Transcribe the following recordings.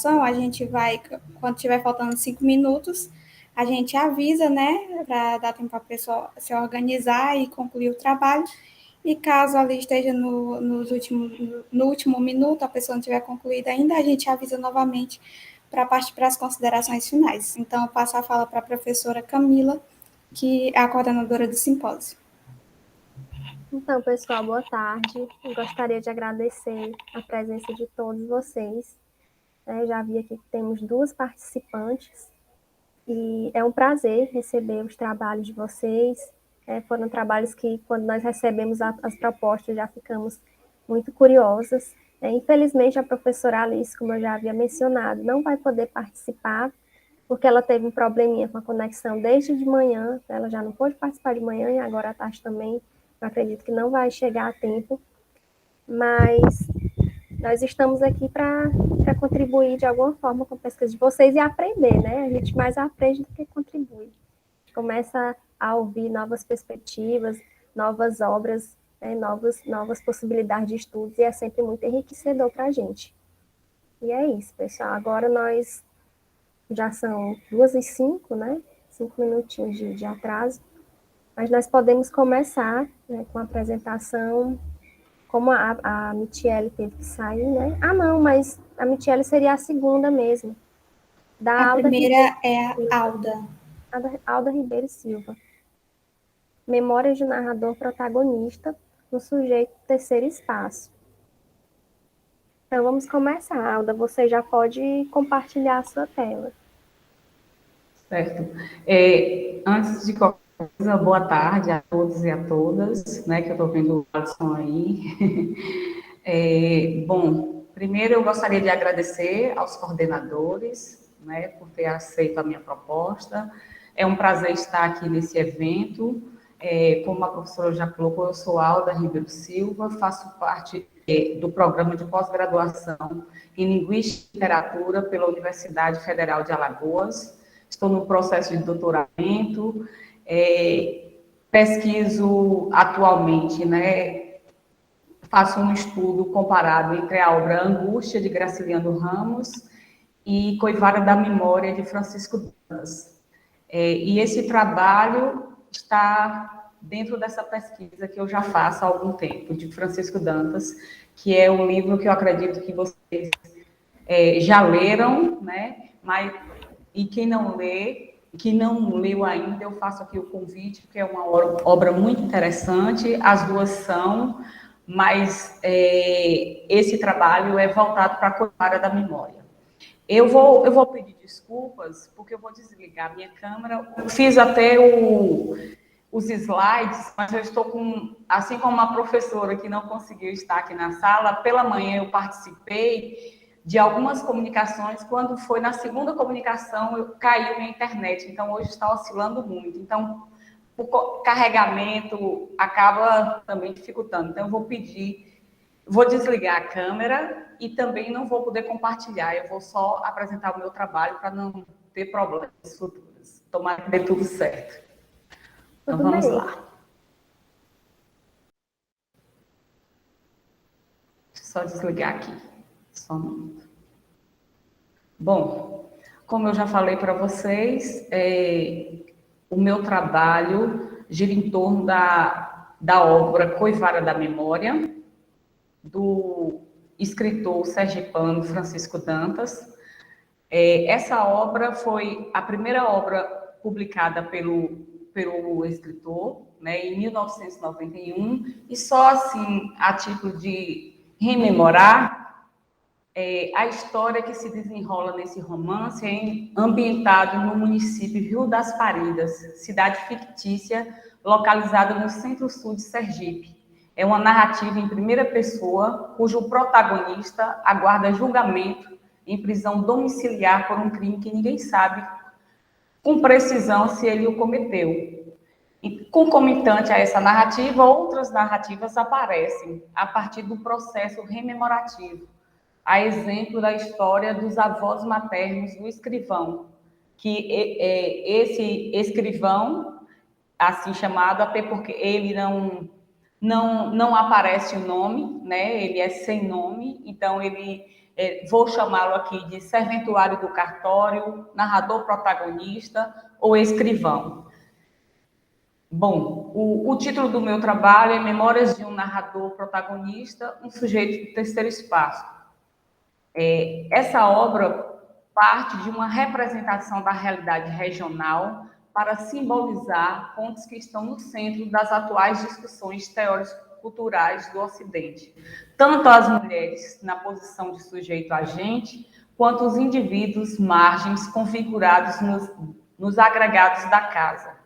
a gente vai, quando tiver faltando 5 minutos, a gente avisa, né, para dar tempo para a pessoa se organizar e concluir o trabalho. E caso ali esteja no último minuto, a pessoa não tiver concluído ainda, a gente avisa novamente para partir para as considerações finais. Então, eu passo a fala para a professora Camila, que é a coordenadora do simpósio. Então, pessoal, boa tarde. Eu gostaria de agradecer a presença de todos vocês. Já vi aqui que temos 2 participantes e é um prazer receber os trabalhos de vocês. Foram trabalhos que, quando nós recebemos as propostas, já ficamos muito curiosas. Infelizmente, a professora Alice, como eu já havia mencionado, não vai poder participar, porque ela teve um probleminha com a conexão desde de manhã, ela já não pôde participar de manhã e agora à tarde também. Eu acredito que não vai chegar a tempo, mas nós estamos aqui para contribuir de alguma forma com a pesquisa de vocês e aprender, né? A gente mais aprende do que contribui. A gente começa a ouvir novas perspectivas, novas obras, né? novas possibilidades de estudos, e é sempre muito enriquecedor para a gente. E é isso, pessoal. Agora nós já são 2h05, né? 5 minutinhos de atraso, mas nós podemos começar, né, com a apresentação. Como a Michele teve que sair, né? Ah, não, mas a Michele seria a segunda mesmo. A Da Alda Ribeiro primeira é a Silva. Alda. Alda Ribeiro Silva. Memórias de narrador protagonista no sujeito terceiro espaço. Então, vamos começar, Alda. Você já pode compartilhar a sua tela. Certo. Antes de qualquer coisa, boa tarde a todos e a todas, né, que eu estou vendo o Alisson aí. Bom, primeiro eu gostaria de agradecer aos coordenadores, né, por ter aceito a minha proposta. É um prazer estar aqui nesse evento. Como a professora já colocou, eu sou Alda Ribeiro Silva, faço parte do programa de pós-graduação em Linguística e Literatura pela Universidade Federal de Alagoas. Estou no processo de doutoramento, pesquiso atualmente, né, faço um estudo comparado entre a obra Angústia, de Graciliano Ramos, e Coivara da Memória, de Francisco Dantas. E esse trabalho está dentro dessa pesquisa que eu já faço há algum tempo, de Francisco Dantas, que é um livro que eu acredito que vocês já leram, né? E quem não lê, que não leu ainda, eu faço aqui o convite, porque é uma obra muito interessante, as duas são, mas esse trabalho é voltado para a Coivara da Memória. Eu vou pedir desculpas, porque eu vou desligar a minha câmera. Fiz até os slides, mas eu estou com, assim como a professora que não conseguiu estar aqui na sala, pela manhã eu participei de algumas comunicações, quando foi na segunda comunicação, caiu minha internet, então hoje está oscilando muito. Então, o carregamento acaba também dificultando. Então, vou desligar a câmera e também não vou poder compartilhar, eu vou só apresentar o meu trabalho para não ter problemas futuros. Tomara que dê tudo certo. Então, Tudo vamos bem. lá. Deixa eu só desligar aqui. Só um minuto. Bom, como eu já falei para vocês, o meu trabalho gira em torno da obra Coivara da Memória, do escritor sergipano Francisco Dantas. Essa obra foi a primeira obra publicada pelo escritor, né, em 1991, e só assim, a título de rememorar, a história que se desenrola nesse romance é ambientado no município Rio das Faridas, cidade fictícia localizada no centro-sul de Sergipe. É uma narrativa em primeira pessoa, cujo protagonista aguarda julgamento em prisão domiciliar por um crime que ninguém sabe com precisão se ele o cometeu. E, concomitante a essa narrativa, outras narrativas aparecem a partir do processo rememorativo, a exemplo da história dos avós maternos do escrivão, que esse escrivão, assim chamado, até porque ele não aparece o nome, né? Ele é sem nome, então ele vou chamá-lo aqui de serventuário do cartório, narrador protagonista ou escrivão. Bom, o título do meu trabalho é Memórias de um narrador protagonista, um sujeito do terceiro espaço. Essa obra parte de uma representação da realidade regional para simbolizar pontos que estão no centro das atuais discussões teórico-culturais do Ocidente, tanto as mulheres na posição de sujeito-agente, quanto os indivíduos margens configurados nos agregados da casa.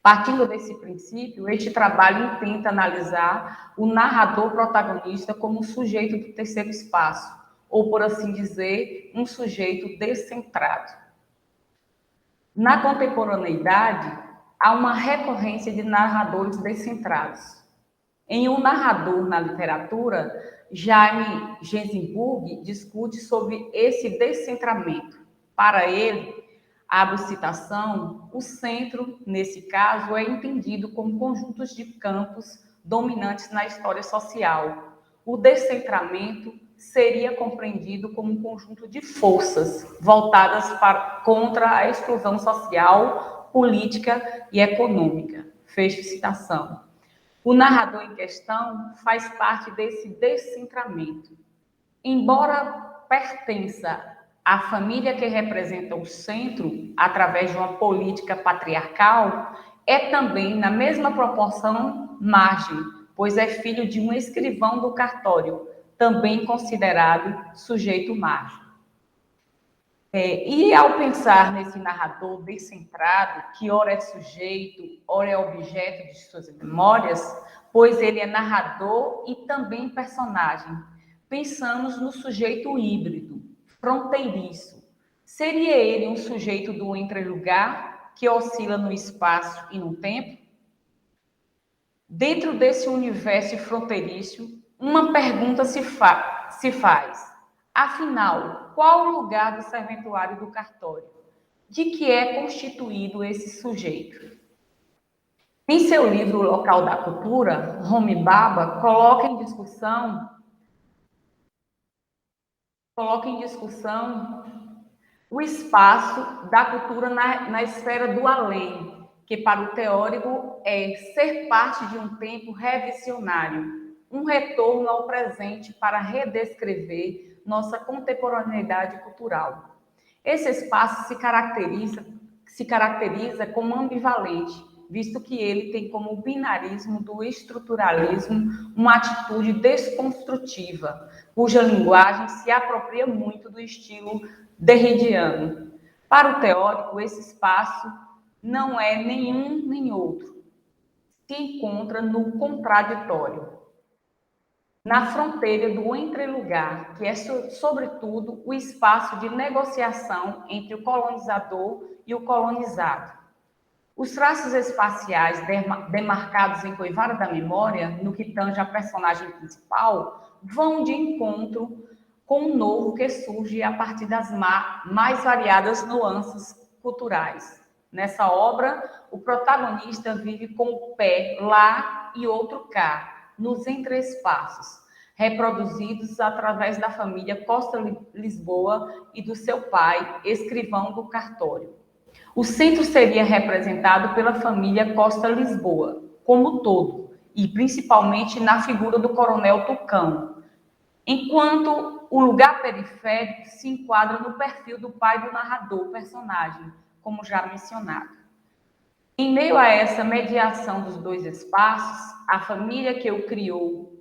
Partindo desse princípio, este trabalho tenta analisar o narrador protagonista como um sujeito do terceiro espaço, ou, por assim dizer, um sujeito descentrado. Na contemporaneidade, há uma recorrência de narradores descentrados. Em Um Narrador na Literatura, Jaime Gensburg discute sobre esse descentramento. Para ele, abro citação, o centro, nesse caso, é entendido como conjuntos de campos dominantes na história social. O descentramento seria compreendido como um conjunto de forças voltadas contra a exclusão social, política e econômica. Fecho citação. O narrador em questão faz parte desse descentramento. Embora pertença à família que representa o centro, através de uma política patriarcal, é também, na mesma proporção, margem, pois é filho de um escrivão do cartório, também considerado sujeito margem. E ao pensar nesse narrador descentrado, que ora é sujeito, ora é objeto de suas memórias, pois ele é narrador e também personagem, pensamos no sujeito híbrido, fronteiriço. Seria ele um sujeito do entrelugar, que oscila no espaço e no tempo? Dentro desse universo fronteiriço, uma pergunta se faz. Afinal, qual o lugar do serventuário do cartório? De que é constituído esse sujeito? Em seu livro O Local da Cultura, Homi Bhabha coloca em discussão o espaço da cultura na esfera do além, que para o teórico é ser parte de um tempo revisionário, um retorno ao presente para redescrever nossa contemporaneidade cultural. Esse espaço se caracteriza como ambivalente, visto que ele tem como binarismo do estruturalismo uma atitude desconstrutiva, cuja linguagem se apropria muito do estilo derridiano. Para o teórico, esse espaço não é nenhum nem outro, se encontra no contraditório, na fronteira do entrelugar, que é, sobretudo, o espaço de negociação entre o colonizador e o colonizado. Os traços espaciais demarcados em Coivara da Memória, no que tange a personagem principal, vão de encontro com o novo que surge a partir das mais variadas nuances culturais. Nessa obra, o protagonista vive com o pé lá e outro cá, nos entreespaços, reproduzidos através da família Costa Lisboa e do seu pai, escrivão do cartório. O centro seria representado pela família Costa Lisboa, como todo, e principalmente na figura do coronel Tucão, enquanto o lugar periférico se enquadra no perfil do pai do narrador, personagem, como já mencionado. Em meio a essa mediação dos dois espaços, a família que o criou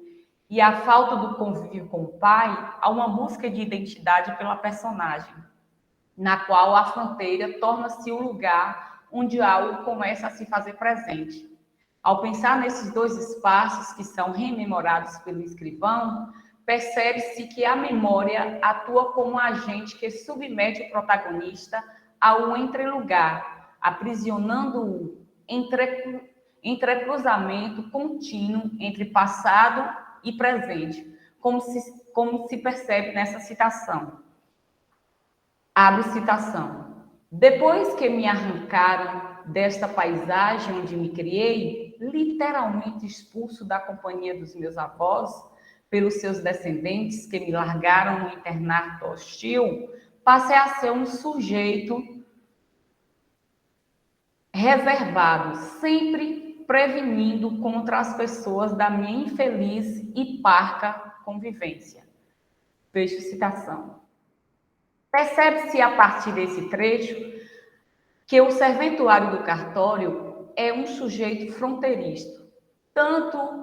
e a falta do convívio com o pai, há uma busca de identidade pela personagem, na qual a fronteira torna-se o lugar onde algo começa a se fazer presente. Ao pensar nesses dois espaços que são rememorados pelo escrivão, percebe-se que a memória atua como um agente que submete o protagonista ao entrelugar, aprisionando-o entrecruzamento contínuo entre passado e presente, como se percebe nessa citação. Abre citação. Depois que me arrancaram desta paisagem onde me criei, literalmente expulso da companhia dos meus avós, pelos seus descendentes que me largaram no internato hostil, passei a ser um sujeito reservado, sempre prevenindo contra as pessoas da minha infeliz e parca convivência. Fecho citação. Percebe-se a partir desse trecho que o serventuário do cartório é um sujeito fronteiriço, tanto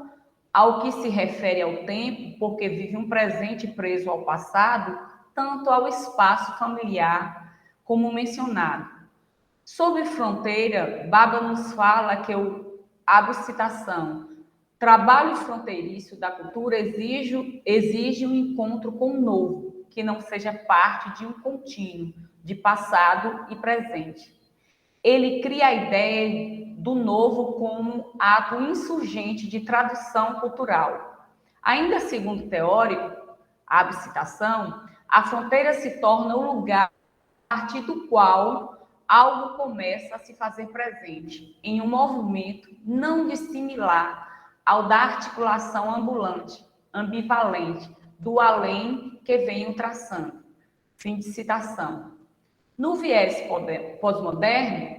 ao que se refere ao tempo, porque vive um presente preso ao passado, tanto ao espaço familiar, como mencionado. Sobre fronteira, Baba nos fala que eu abro citação: trabalho fronteiriço da cultura exige um encontro com o novo, que não seja parte de um contínuo de passado e presente. Ele cria a ideia do novo como ato insurgente de tradução cultural. Ainda segundo o teórico, abre citação, a fronteira se torna o lugar a partir do qual algo começa a se fazer presente em um movimento não dissimilar ao da articulação ambulante, ambivalente, do além que venho traçando. Fim de citação. No viés pós-moderno,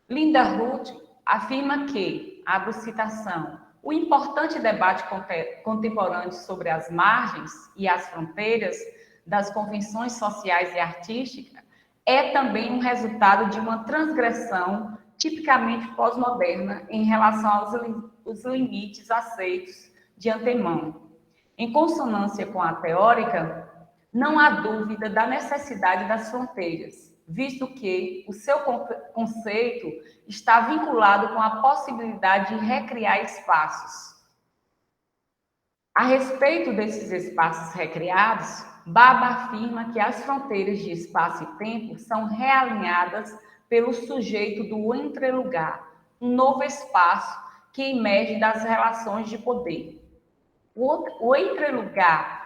Linda Ruth afirma que, abro citação, o importante debate contemporâneo sobre as margens e as fronteiras das convenções sociais e artísticas é também um resultado de uma transgressão tipicamente pós-moderna em relação aos limites aceitos de antemão. Em consonância com a teórica, não há dúvida da necessidade das fronteiras, visto que o seu conceito está vinculado com a possibilidade de recriar espaços. A respeito desses espaços recriados, Baba afirma que as fronteiras de espaço e tempo são realinhadas pelo sujeito do entrelugar, um novo espaço que emerge das relações de poder. O entrelugar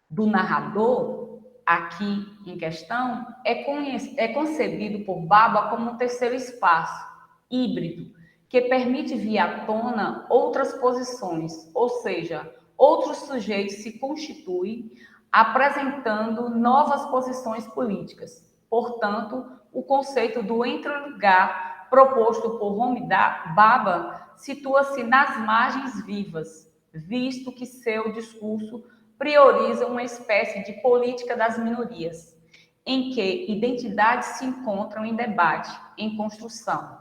do narrador, aqui em questão, é concebido por Baba como um terceiro espaço, híbrido, que permite vir à tona outras posições, ou seja, outros sujeitos se constituem, apresentando novas posições políticas. Portanto, o conceito do entrelugar proposto por Homi Baba situa-se nas margens vivas, visto que seu discurso prioriza uma espécie de política das minorias, em que identidades se encontram em debate, em construção.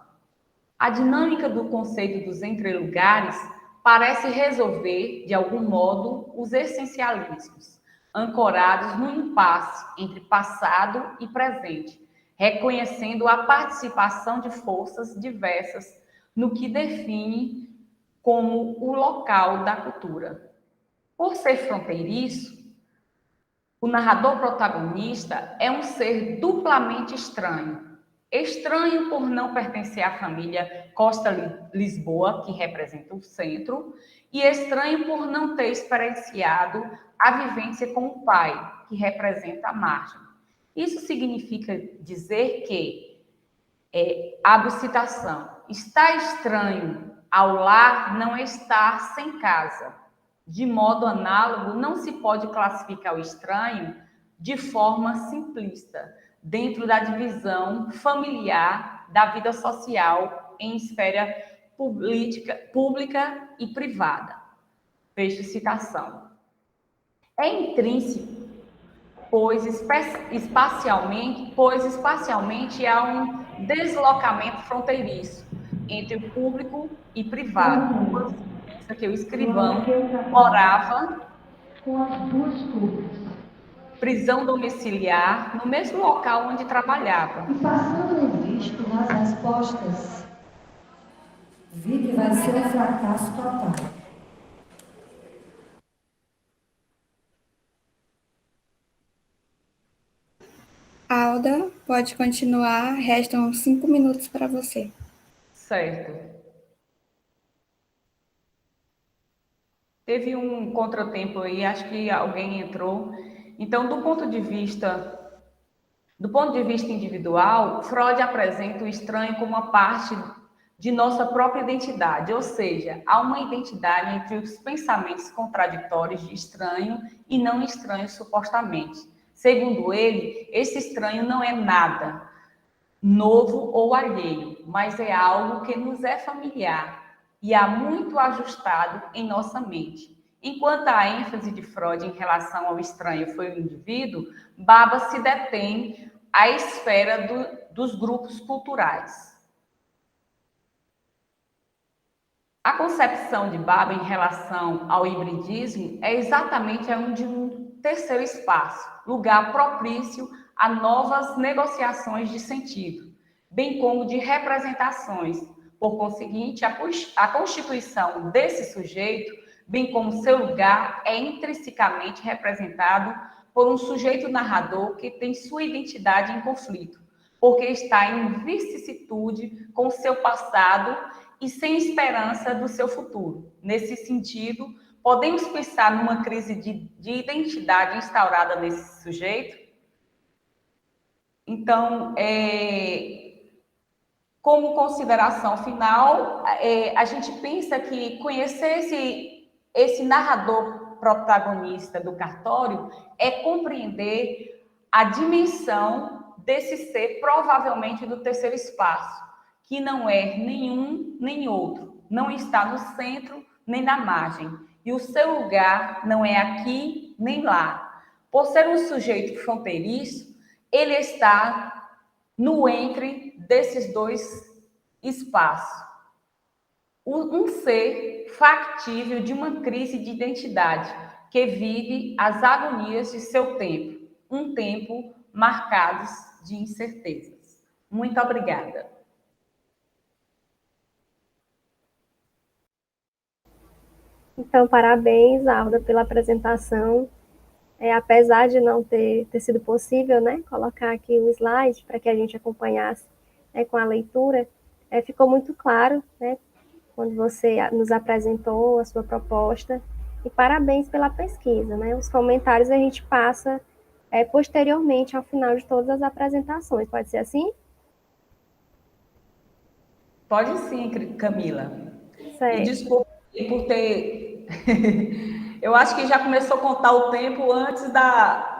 A dinâmica do conceito dos entrelugares parece resolver, de algum modo, os essencialismos, ancorados no impasse entre passado e presente, reconhecendo a participação de forças diversas no que define como o local da cultura. Por ser fronteiriço, o narrador protagonista é um ser duplamente estranho. Estranho por não pertencer à família Costa-Lisboa, que representa o centro, e estranho por não ter experienciado a vivência com o pai, que representa a margem. Isso significa dizer que, abro citação, está estranho ao lar não estar sem casa. De modo análogo, não se pode classificar o estranho de forma simplista, dentro da divisão familiar da vida social em esfera pública e privada. Fecho citação. É intrínseco, pois espacialmente há um deslocamento fronteiriço entre o público e privado. Que o escrivão morava com as duas turmas. Prisão domiciliar no mesmo local onde trabalhava. E passando em visto nas respostas, vi que vai ser um fracasso total. Alda, pode continuar. Restam 5 minutos para você. Certo. Teve um contratempo aí, acho que alguém entrou. Então, do ponto de vista individual, Freud apresenta o estranho como uma parte de nossa própria identidade, ou seja, há uma identidade entre os pensamentos contraditórios de estranho e não estranho supostamente. Segundo ele, esse estranho não é nada novo ou alheio, mas é algo que nos é familiar e há muito ajustado em nossa mente. Enquanto a ênfase de Freud em relação ao estranho foi o indivíduo, Baba se detém à esfera dos grupos culturais. A concepção de Baba em relação ao hibridismo é exatamente a de um terceiro espaço, lugar propício a novas negociações de sentido, bem como de representações. Por conseguinte, a constituição desse sujeito, bem como seu lugar, é intrinsecamente representado por um sujeito narrador que tem sua identidade em conflito, porque está em vicissitude com seu passado e sem esperança do seu futuro. Nesse sentido, podemos pensar numa crise de identidade instaurada nesse sujeito? Então, como consideração final, a gente pensa que conhecer esse narrador protagonista do cartório é compreender a dimensão desse ser, provavelmente do terceiro espaço, que não é nenhum nem outro, não está no centro nem na margem, e o seu lugar não é aqui nem lá. Por ser um sujeito fronteiriço, ele está no entre desses dois espaços. Um ser factível de uma crise de identidade, que vive as agonias de seu tempo, um tempo marcado de incertezas. Muito obrigada. Então, parabéns, Alda, pela apresentação. Apesar de não ter sido possível, né, colocar aqui o slide para que a gente acompanhasse com a leitura, ficou muito claro, né, quando você nos apresentou a sua proposta, e parabéns pela pesquisa, né? Os comentários a gente passa posteriormente ao final de todas as apresentações, pode ser assim? Pode sim, Camila. Certo. E desculpe por ter... Eu acho que já começou a contar o tempo antes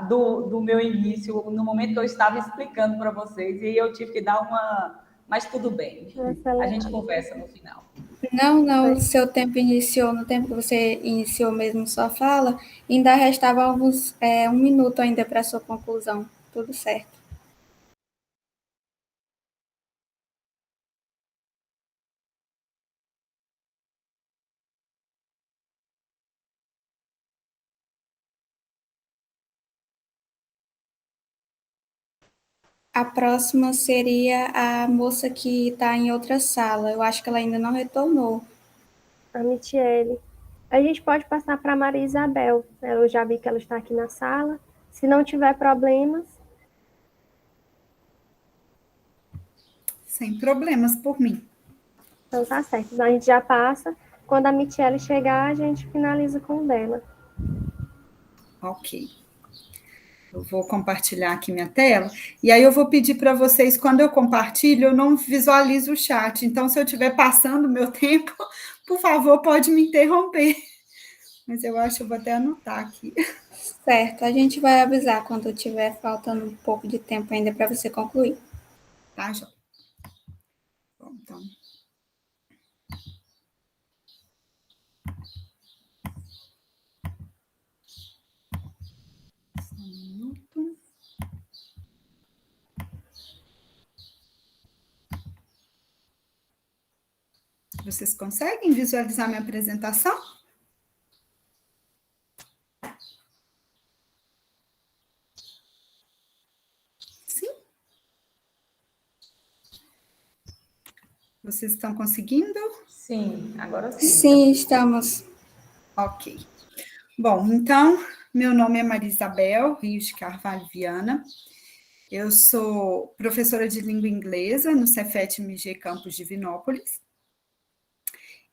do meu início, no momento que eu estava explicando para vocês, e eu tive que dar uma... Mas tudo bem, a gente conversa no final. Não, o seu tempo iniciou, no tempo que você iniciou mesmo sua fala, ainda restava um minuto ainda para a sua conclusão. Tudo certo. A próxima seria a moça que está em outra sala. Eu acho que ela ainda não retornou. A Michele. A gente pode passar para a Maria Isabel. Eu já vi que ela está aqui na sala. Se não tiver problemas. Sem problemas por mim. Então tá certo. Então a gente já passa. Quando a Michele chegar, a gente finaliza com o dela. Ok. Eu vou compartilhar aqui minha tela, e aí eu vou pedir para vocês, quando eu compartilho, eu não visualizo o chat, então se eu estiver passando o meu tempo, por favor, pode me interromper. Mas eu acho que eu vou até anotar aqui. Certo, a gente vai avisar quando tiver faltando um pouco de tempo ainda para você concluir. Tá, Jó? Bom, então... Vocês conseguem visualizar minha apresentação? Sim? Vocês estão conseguindo? Sim, agora sim. Sim, estamos. Ok. Bom, então, meu nome é Maria Isabel Rios de Carvalho Viana. Eu sou professora de língua inglesa no Cefet-MG Campus Divinópolis.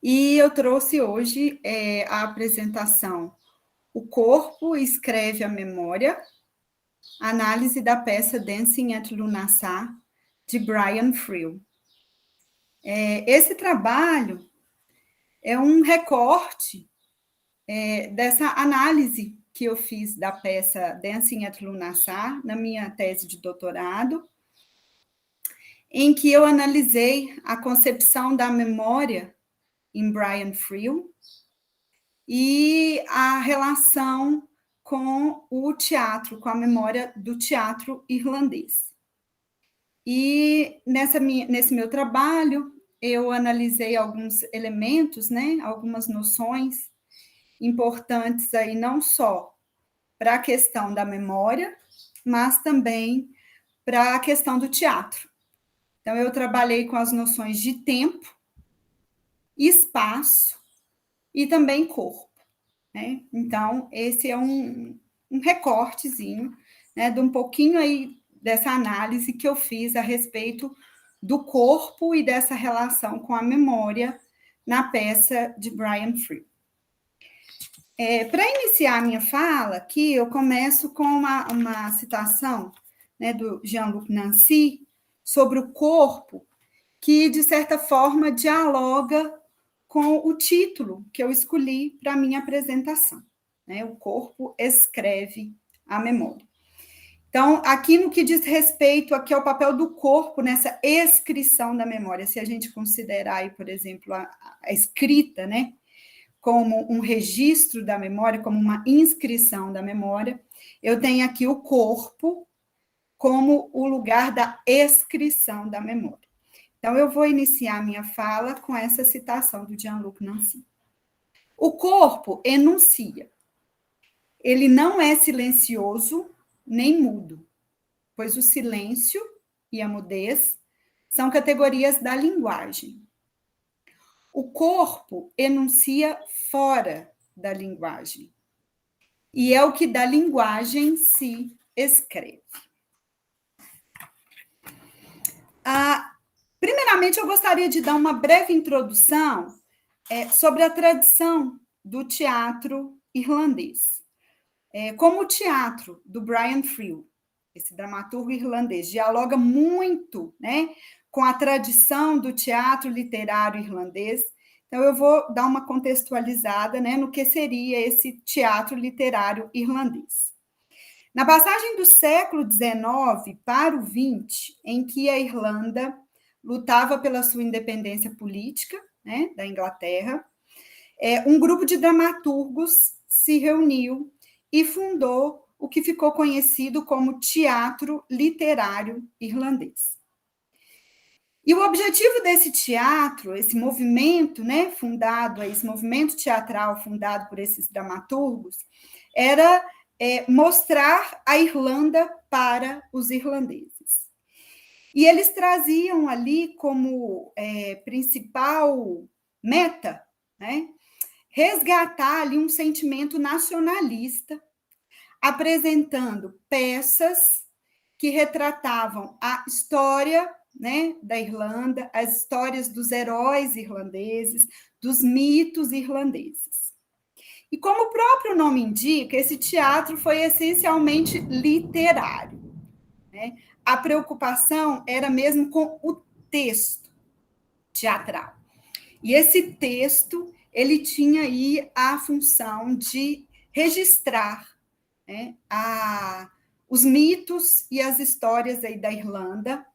E eu trouxe hoje a apresentação O Corpo Escreve a Memória, análise da peça Dancing at Lunassar, de Brian Friel. Esse trabalho é um recorte dessa análise que eu fiz da peça Dancing at Lunarsar, na minha tese de doutorado, em que eu analisei a concepção da memória em Brian Friel e a relação com o teatro, com a memória do teatro irlandês. E nesse meu trabalho, eu analisei alguns elementos, né, algumas noções importantes aí, não só para a questão da memória, mas também para a questão do teatro. Então, eu trabalhei com as noções de tempo, espaço e também corpo, né? Então, esse é um recortezinho, né, de um pouquinho aí dessa análise que eu fiz a respeito do corpo e dessa relação com a memória na peça de Brian Friel. Para iniciar a minha fala aqui, eu começo com uma citação, né, do Jean-Luc Nancy sobre o corpo, que, de certa forma, dialoga com o título que eu escolhi para a minha apresentação, né? O corpo escreve a memória. Então, aqui no que diz respeito aqui ao papel do corpo nessa escrição da memória, se a gente considerar aí, por exemplo, a escrita, né, como um registro da memória, como uma inscrição da memória, eu tenho aqui o corpo como o lugar da escrição da memória. Então, eu vou iniciar minha fala com essa citação do Jean-Luc Nancy. O corpo enuncia. Ele não é silencioso nem mudo, pois o silêncio e a mudez são categorias da linguagem. O corpo enuncia fora da linguagem, e é o que da linguagem se escreve. Primeiramente, eu gostaria de dar uma breve introdução sobre a tradição do teatro irlandês. Como o teatro do Brian Friel, esse dramaturgo irlandês, dialoga muito, né, com a tradição do teatro literário irlandês. Então, eu vou dar uma contextualizada, né, no que seria esse teatro literário irlandês. Na passagem do século XIX para o XX, em que a Irlanda lutava pela sua independência política, né, da Inglaterra, um grupo de dramaturgos se reuniu e fundou o que ficou conhecido como Teatro Literário Irlandês. E o objetivo desse teatro, esse movimento, né, esse movimento teatral fundado por esses dramaturgos, era mostrar a Irlanda para os irlandeses. E eles traziam ali como principal meta, né, resgatar ali um sentimento nacionalista, apresentando peças que retratavam a história, né, da Irlanda, as histórias dos heróis irlandeses, dos mitos irlandeses. E como o próprio nome indica, esse teatro foi essencialmente literário, né? A preocupação era mesmo com o texto teatral. E esse texto, ele tinha aí a função de registrar, né, os mitos e as histórias aí da Irlanda,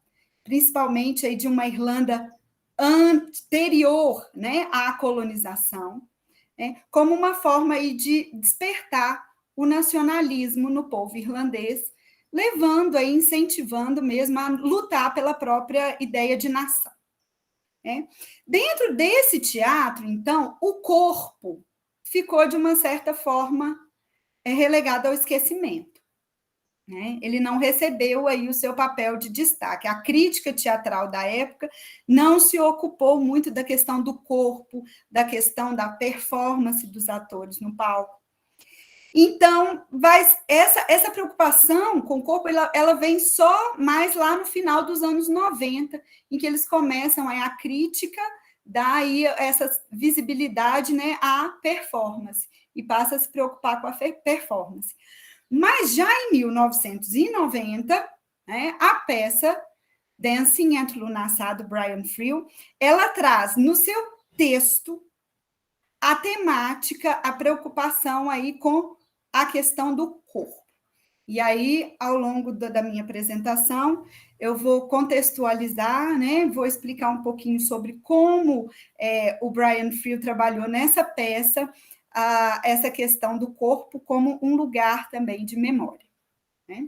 principalmente aí de uma Irlanda anterior, né, à colonização, né, como uma forma aí de despertar o nacionalismo no povo irlandês, levando aí, incentivando mesmo a lutar pela própria ideia de nação. Né? Dentro desse teatro, então, o corpo ficou, de uma certa forma, relegado ao esquecimento. Né? Ele não recebeu aí o seu papel de destaque. A crítica teatral da época não se ocupou muito da questão do corpo, da questão da performance dos atores no palco. Então, essa preocupação com o corpo, ela vem só mais lá no final dos anos 90, em que eles começam a crítica, dá aí essa visibilidade, né, à performance, e passa a se preocupar com a performance. Mas já em 1990, né, a peça Dancing Entrelaçar, do Brian Friel, ela traz no seu texto a temática, a preocupação aí com a questão do corpo. E aí, ao longo da minha apresentação, eu vou contextualizar, né? Vou explicar um pouquinho sobre como o Brian Friel trabalhou nessa peça, essa questão do corpo como um lugar também de memória, né?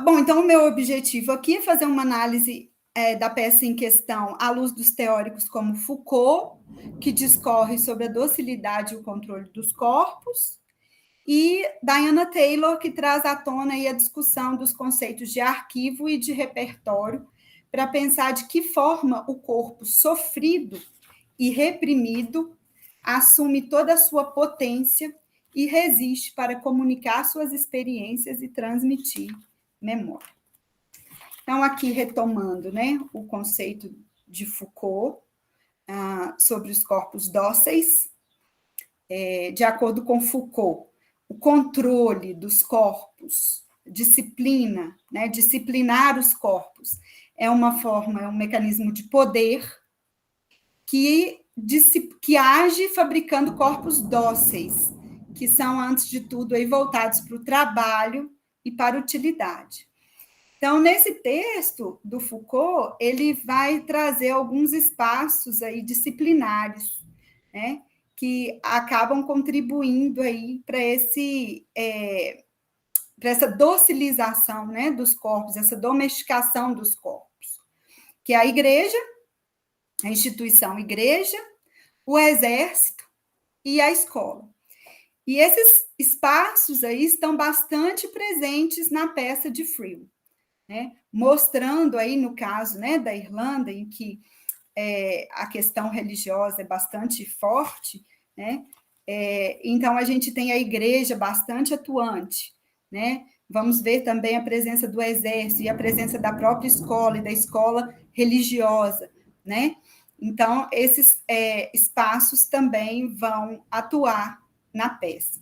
Bom, então o meu objetivo aqui é fazer uma análise da peça em questão à luz dos teóricos como Foucault, que discorre sobre a docilidade e o controle dos corpos, e Diana Taylor, que traz à tona aí a discussão dos conceitos de arquivo e de repertório, para pensar de que forma o corpo sofrido e reprimido assume toda a sua potência e resiste para comunicar suas experiências e transmitir memória. Então, aqui retomando, né, o conceito de Foucault sobre os corpos dóceis, de acordo com Foucault, o controle dos corpos, disciplina, né, disciplinar os corpos, é uma forma, é um mecanismo de poder que age fabricando corpos dóceis, que são, antes de tudo, aí, voltados para o trabalho e para a utilidade. Então, nesse texto do Foucault, ele vai trazer alguns espaços aí disciplinares, né, que acabam contribuindo aí para essa docilização, né, dos corpos, essa domesticação dos corpos, que é a igreja, a instituição igreja, o exército e a escola. E esses espaços aí estão bastante presentes na peça de Friel, né, mostrando aí, no caso, né, da Irlanda, em que a questão religiosa é bastante forte, né? Então, a gente tem a igreja bastante atuante, né? Vamos ver também a presença do exército e a presença da própria escola e da escola religiosa, né? Então, esses espaços também vão atuar na peça.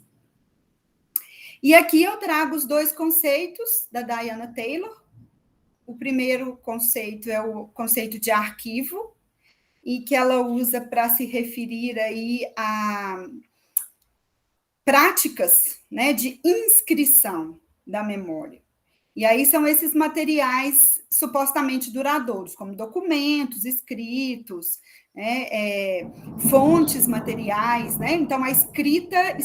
E aqui eu trago os dois conceitos da Diana Taylor. O primeiro conceito é o conceito de arquivo, e que ela usa para se referir aí a práticas, né, de inscrição da memória. E aí são esses materiais supostamente duradouros, como documentos, escritos, né, fontes materiais, né? Então, a escrita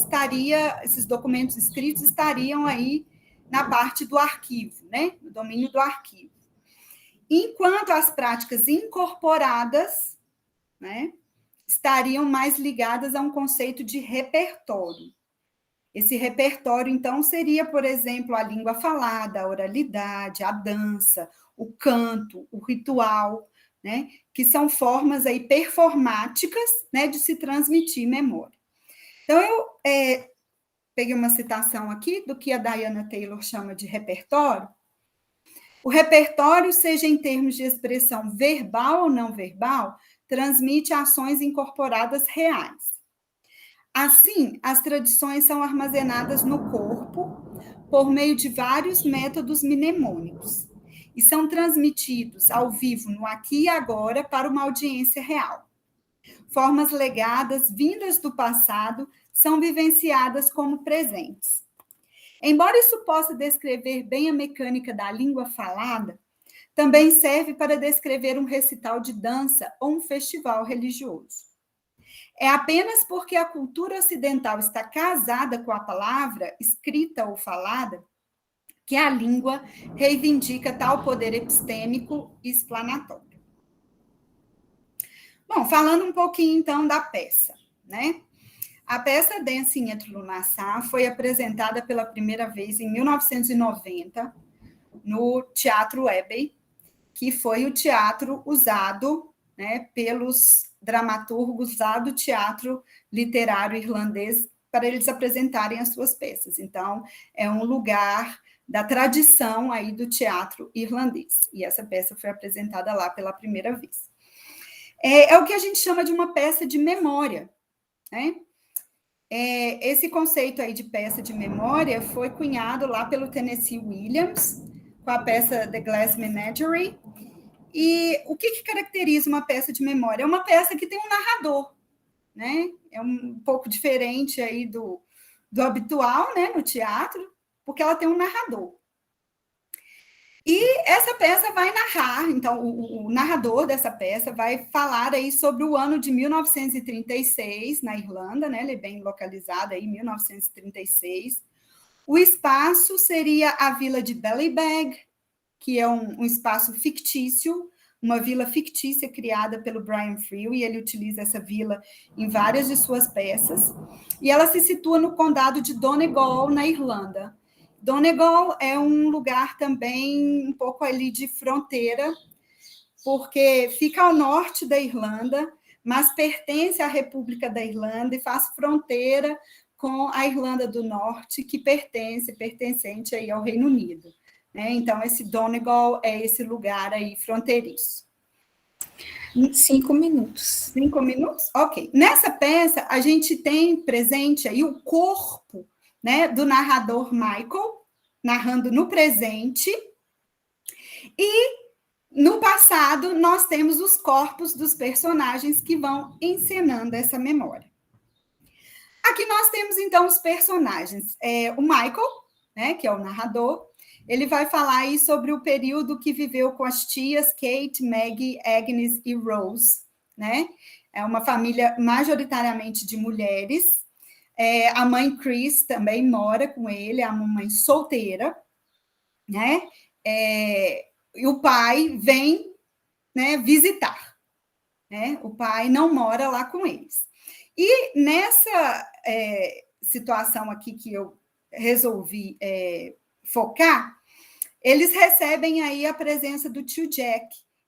esses documentos escritos estariam aí na parte do arquivo, né, no domínio do arquivo. Enquanto as práticas incorporadas, né, estariam mais ligadas a um conceito de repertório. Esse repertório, então, seria, por exemplo, a língua falada, a oralidade, a dança, o canto, o ritual, né, que são formas aí performáticas, né, de se transmitir memória. Então, eu peguei uma citação aqui do que a Diana Taylor chama de repertório. O repertório, seja em termos de expressão verbal ou não verbal, transmite ações incorporadas reais. Assim, as tradições são armazenadas no corpo por meio de vários métodos mnemônicos e são transmitidos ao vivo, no aqui e agora, para uma audiência real. Formas legadas, vindas do passado, são vivenciadas como presentes. Embora isso possa descrever bem a mecânica da língua falada, também serve para descrever um recital de dança ou um festival religioso. É apenas porque a cultura ocidental está casada com a palavra, escrita ou falada, que a língua reivindica tal poder epistêmico e explanatório. Bom, falando um pouquinho, então, da peça, né? A peça Dancing Entrelaçar foi apresentada pela primeira vez em 1990, no Teatro Abbey, que foi o teatro usado, né, pelos dramaturgos lá do teatro literário irlandês para eles apresentarem as suas peças. Então, é um lugar da tradição aí do teatro irlandês. E essa peça foi apresentada lá pela primeira vez. É o que a gente chama de uma peça de memória, né? Esse conceito aí de peça de memória foi cunhado lá pelo Tennessee Williams, com a peça The Glass Menagerie. E o que caracteriza uma peça de memória? É uma peça que tem um narrador, né? É um pouco diferente aí do habitual, né, no teatro, porque ela tem um narrador. E essa peça vai narrar, então, o narrador dessa peça vai falar aí sobre o ano de 1936, na Irlanda, né? Ele é bem localizado aí, 1936. O espaço seria a vila de Ballybeg, que é um espaço fictício, uma vila fictícia criada pelo Brian Friel, e ele utiliza essa vila em várias de suas peças. E ela se situa no condado de Donegal, na Irlanda. Donegal é um lugar também um pouco ali de fronteira, porque fica ao norte da Irlanda, mas pertence à República da Irlanda e faz fronteira com a Irlanda do Norte, que pertencente aí ao Reino Unido. Né? Então, esse Donegal é esse lugar aí fronteiriço. 5 minutos. 5 minutos? Ok. Nessa peça, a gente tem presente aí o corpo, né, do narrador Michael, narrando no presente, e no passado nós temos os corpos dos personagens que vão encenando essa memória. Aqui nós temos, então, os personagens. O Michael, né, que é o narrador, ele vai falar aí sobre o período que viveu com as tias Kate, Maggie, Agnes e Rose, né? É uma família majoritariamente de mulheres. A mãe Chris também mora com ele, é uma mãe solteira, né? E o pai vem, né, visitar, né? O pai não mora lá com eles. E nessa situação aqui que eu resolvi focar, eles recebem aí a presença do tio Jack,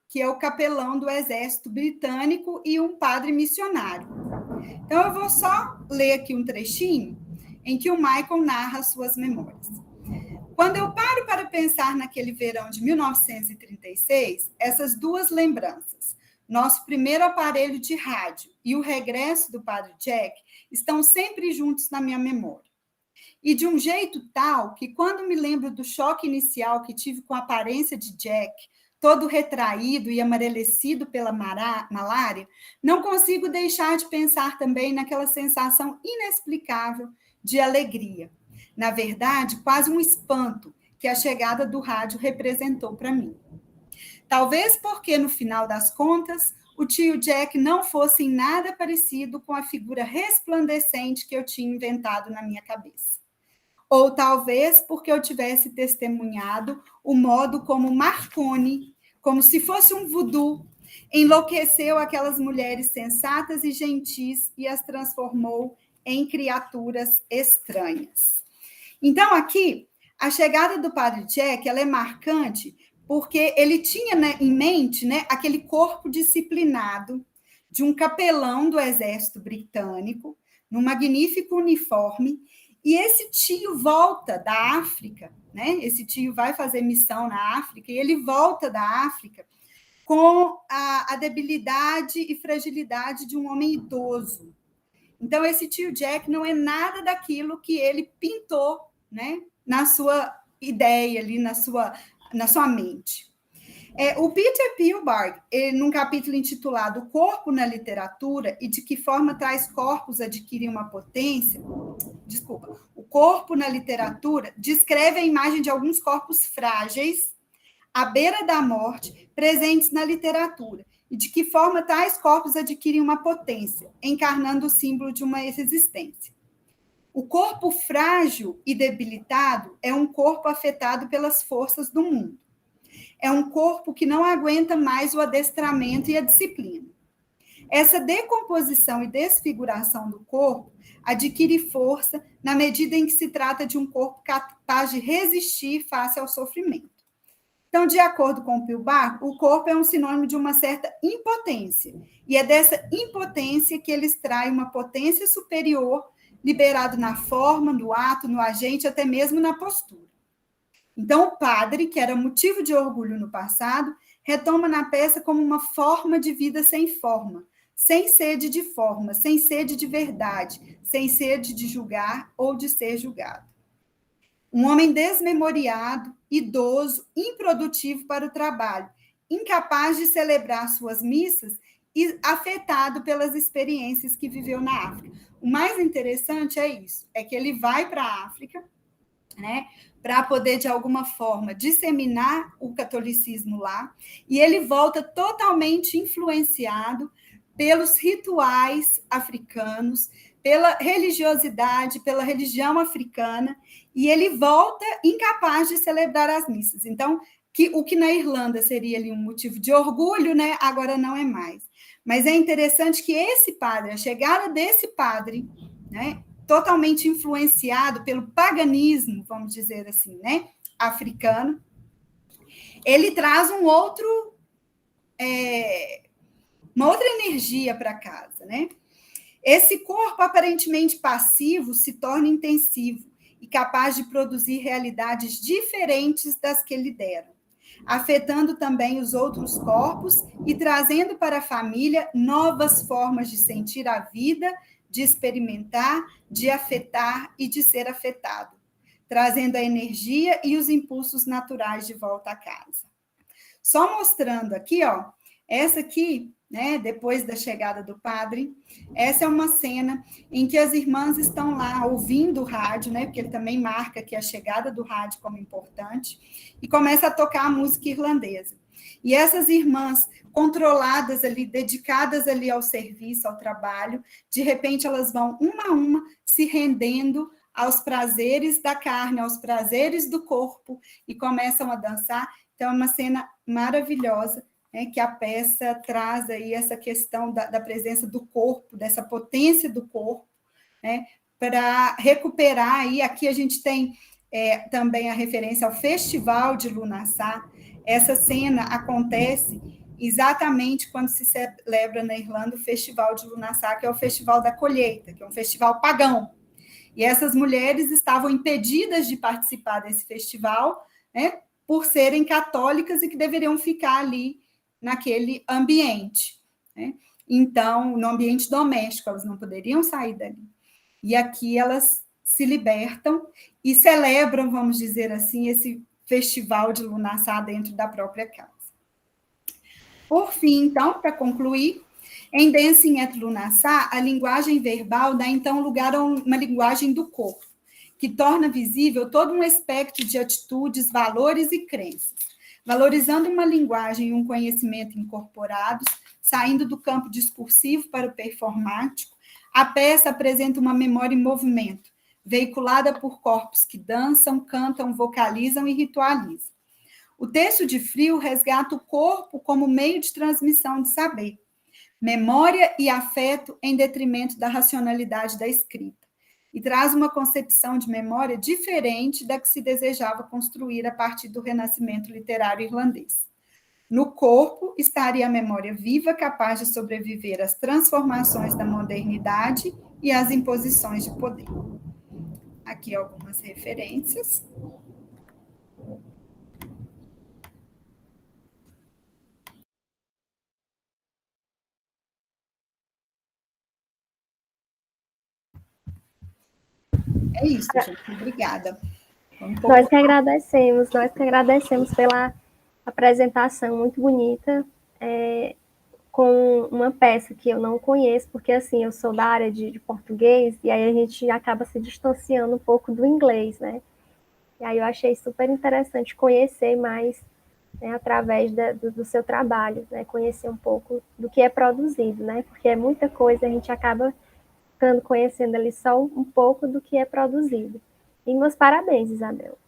que é o capelão do exército britânico e um padre missionário. Então, eu vou só ler aqui um trechinho em que o Michael narra suas memórias. Quando eu paro para pensar naquele verão de 1936, essas duas lembranças, nosso primeiro aparelho de rádio e o regresso do padre Jack, estão sempre juntos na minha memória. E de um jeito tal que, quando me lembro do choque inicial que tive com a aparência de Jack, todo retraído e amarelecido pela malária, não consigo deixar de pensar também naquela sensação inexplicável de alegria. Na verdade, quase um espanto que a chegada do rádio representou para mim. Talvez porque, no final das contas, o tio Jack não fosse em nada parecido com a figura resplandecente que eu tinha inventado na minha cabeça. Ou talvez porque eu tivesse testemunhado o modo como Marconi, como se fosse um voodoo, enlouqueceu aquelas mulheres sensatas e gentis e as transformou em criaturas estranhas. Então, aqui, a chegada do padre Jack, ela é marcante porque ele tinha, né, em mente, né, aquele corpo disciplinado de um capelão do exército britânico, num magnífico uniforme. E esse tio volta da África, né? Esse tio vai fazer missão na África, e ele volta da África com a debilidade e fragilidade de um homem idoso. Então, esse tio Jack não é nada daquilo que ele pintou, né, na sua ideia, ali, na sua mente. O Peter Pilbard, num capítulo intitulado O Corpo na Literatura e de que forma tais corpos adquirem uma potência, o corpo na literatura descreve a imagem de alguns corpos frágeis, à beira da morte, presentes na literatura, e de que forma tais corpos adquirem uma potência, encarnando o símbolo de uma existência. O corpo frágil e debilitado é um corpo afetado pelas forças do mundo. É um corpo que não aguenta mais o adestramento e a disciplina. Essa decomposição e desfiguração do corpo adquire força na medida em que se trata de um corpo capaz de resistir face ao sofrimento. Então, de acordo com Pilbard, o corpo é um sinônimo de uma certa impotência, e é dessa impotência que ele extrai uma potência superior, liberado na forma, no ato, no agente, até mesmo na postura. Então, o padre, que era motivo de orgulho no passado, retoma na peça como uma forma de vida sem forma, sem sede de forma, sem sede de verdade, sem sede de julgar ou de ser julgado. Um homem desmemoriado, idoso, improdutivo para o trabalho, incapaz de celebrar suas missas e afetado pelas experiências que viveu na África. O mais interessante é isso, é que ele vai para a África, né, para poder, de alguma forma, disseminar o catolicismo lá, e ele volta totalmente influenciado pelos rituais africanos, pela religiosidade, pela religião africana, e ele volta incapaz de celebrar as missas. Então, o que na Irlanda seria ali um motivo de orgulho, né, agora não é mais. Mas é interessante que esse padre, a chegada desse padre, né, totalmente influenciado pelo paganismo, vamos dizer assim, né, africano, ele traz uma outra energia para casa, né? Esse corpo aparentemente passivo se torna intensivo e capaz de produzir realidades diferentes das que lhe deram, afetando também os outros corpos e trazendo para a família novas formas de sentir a vida, de experimentar, de afetar e de ser afetado, trazendo a energia e os impulsos naturais de volta a casa. Só mostrando aqui, ó, essa aqui, né, depois da chegada do padre, essa é uma cena em que as irmãs estão lá ouvindo o rádio, né, porque ele também marca aqui a chegada do rádio como importante, e começa a tocar a música irlandesa. E essas irmãs controladas ali, dedicadas ali ao serviço, ao trabalho, de repente elas vão uma a uma se rendendo aos prazeres da carne, aos prazeres do corpo, e começam a dançar. Então, é uma cena maravilhosa, né, que a peça traz aí essa questão da presença do corpo, dessa potência do corpo, né, para recuperar. E aqui a gente tem também a referência ao Festival de Lunaçá. Essa cena acontece exatamente quando se celebra na Irlanda o Festival de Lunaçá, que é o Festival da Colheita, que é um festival pagão. E essas mulheres estavam impedidas de participar desse festival, né, por serem católicas e que deveriam ficar ali naquele ambiente, né? Então, no ambiente doméstico, elas não poderiam sair dali. E aqui elas se libertam e celebram, vamos dizer assim, esse festival de Lunaçá dentro da própria casa. Por fim, então, para concluir, em Dancing at Lunaçá, a linguagem verbal dá, então, lugar a uma linguagem do corpo, que torna visível todo um espectro de atitudes, valores e crenças, valorizando uma linguagem e um conhecimento incorporados, saindo do campo discursivo para o performático. A peça apresenta uma memória em movimento, veiculada por corpos que dançam, cantam, vocalizam e ritualizam. O texto de Frio resgata o corpo como meio de transmissão de saber, memória e afeto em detrimento da racionalidade da escrita, e traz uma concepção de memória diferente da que se desejava construir a partir do renascimento literário irlandês. No corpo estaria a memória viva, capaz de sobreviver às transformações da modernidade e às imposições de poder. Aqui algumas referências. É isso, gente. Obrigada. Nós que agradecemos pela apresentação muito bonita, com uma peça que eu não conheço, porque assim, eu sou da área de português, e aí a gente acaba se distanciando um pouco do inglês, né? E aí eu achei super interessante conhecer mais, né, através do seu trabalho, né? Conhecer um pouco do que é produzido, né? Porque é muita coisa, a gente acaba ficando conhecendo ali só um pouco do que é produzido. E meus parabéns, Isabel.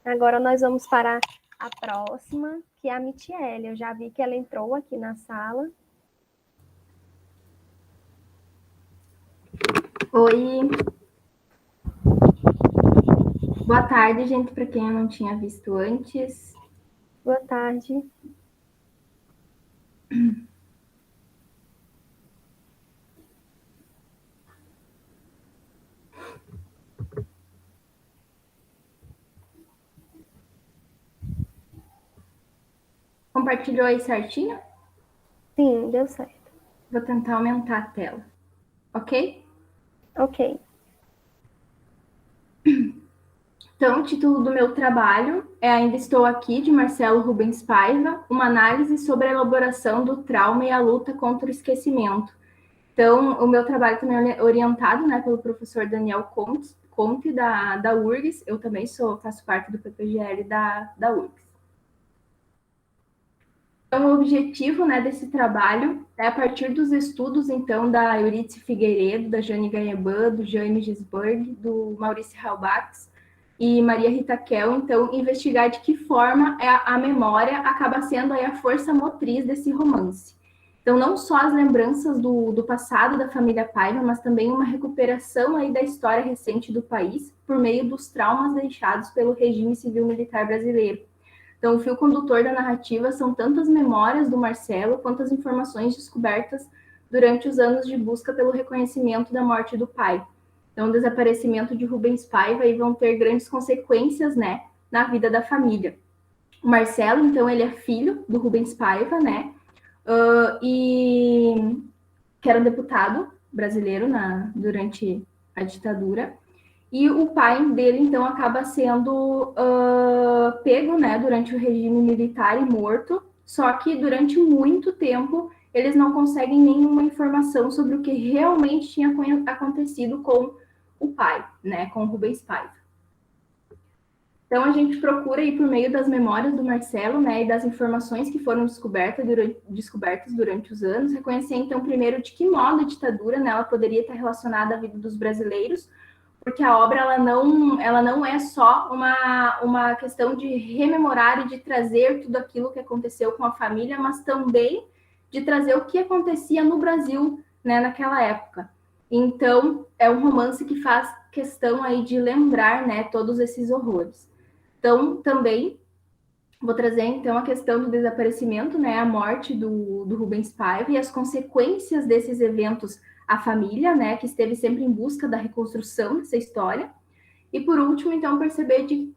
Agora nós vamos para a próxima, que é a Mitiele. Eu já vi que ela entrou aqui na sala. Oi. Boa tarde, gente, para quem eu não tinha visto antes. Boa tarde. Compartilhou aí certinho? Sim, deu certo. Vou tentar aumentar a tela. Ok? Ok. Então, o título do meu trabalho é Ainda Estou Aqui, de Marcelo Rubens Paiva, uma análise sobre a elaboração do trauma e a luta contra o esquecimento. Então, o meu trabalho também é orientado, né, pelo professor Daniel Conte da URGS. Eu também faço parte do PPGL da URGS. Então, o objetivo, né, desse trabalho é, a partir dos estudos, então, da Euridice Figueiredo, da Jane Gaeban, do Jaime Gisberg, do Maurício Halbach e Maria Rita Kell, então, investigar de que forma a memória acaba sendo aí a força motriz desse romance. Então, não só as lembranças do passado da família Paiva, mas também uma recuperação aí da história recente do país por meio dos traumas deixados pelo regime civil-militar brasileiro. Então, o fio condutor da narrativa são tanto as memórias do Marcelo quanto as informações descobertas durante os anos de busca pelo reconhecimento da morte do pai. Então, o desaparecimento de Rubens Paiva aí vão ter grandes consequências, né, na vida da família. O Marcelo, então, ele é filho do Rubens Paiva, né, e que era um deputado brasileiro durante a ditadura. E o pai dele, então, acaba sendo pego, né, durante o regime militar e morto, só que durante muito tempo eles não conseguem nenhuma informação sobre o que realmente tinha acontecido com o pai, né, com o Rubens Paiva. Então, a gente procura aí, por meio das memórias do Marcelo, né, e das informações que foram descobertas durante os anos, reconhecer, então, primeiro, de que modo a ditadura, né, ela poderia estar relacionada à vida dos brasileiros, porque a obra ela não é só uma questão de rememorar e de trazer tudo aquilo que aconteceu com a família, mas também de trazer o que acontecia no Brasil, né, naquela época. Então, é um romance que faz questão aí de lembrar, né, todos esses horrores. Então, também vou trazer, então, a questão do desaparecimento, né, a morte do Rubens Paiva e as consequências desses eventos à família, né, que esteve sempre em busca da reconstrução dessa história. E, por último, então, perceber de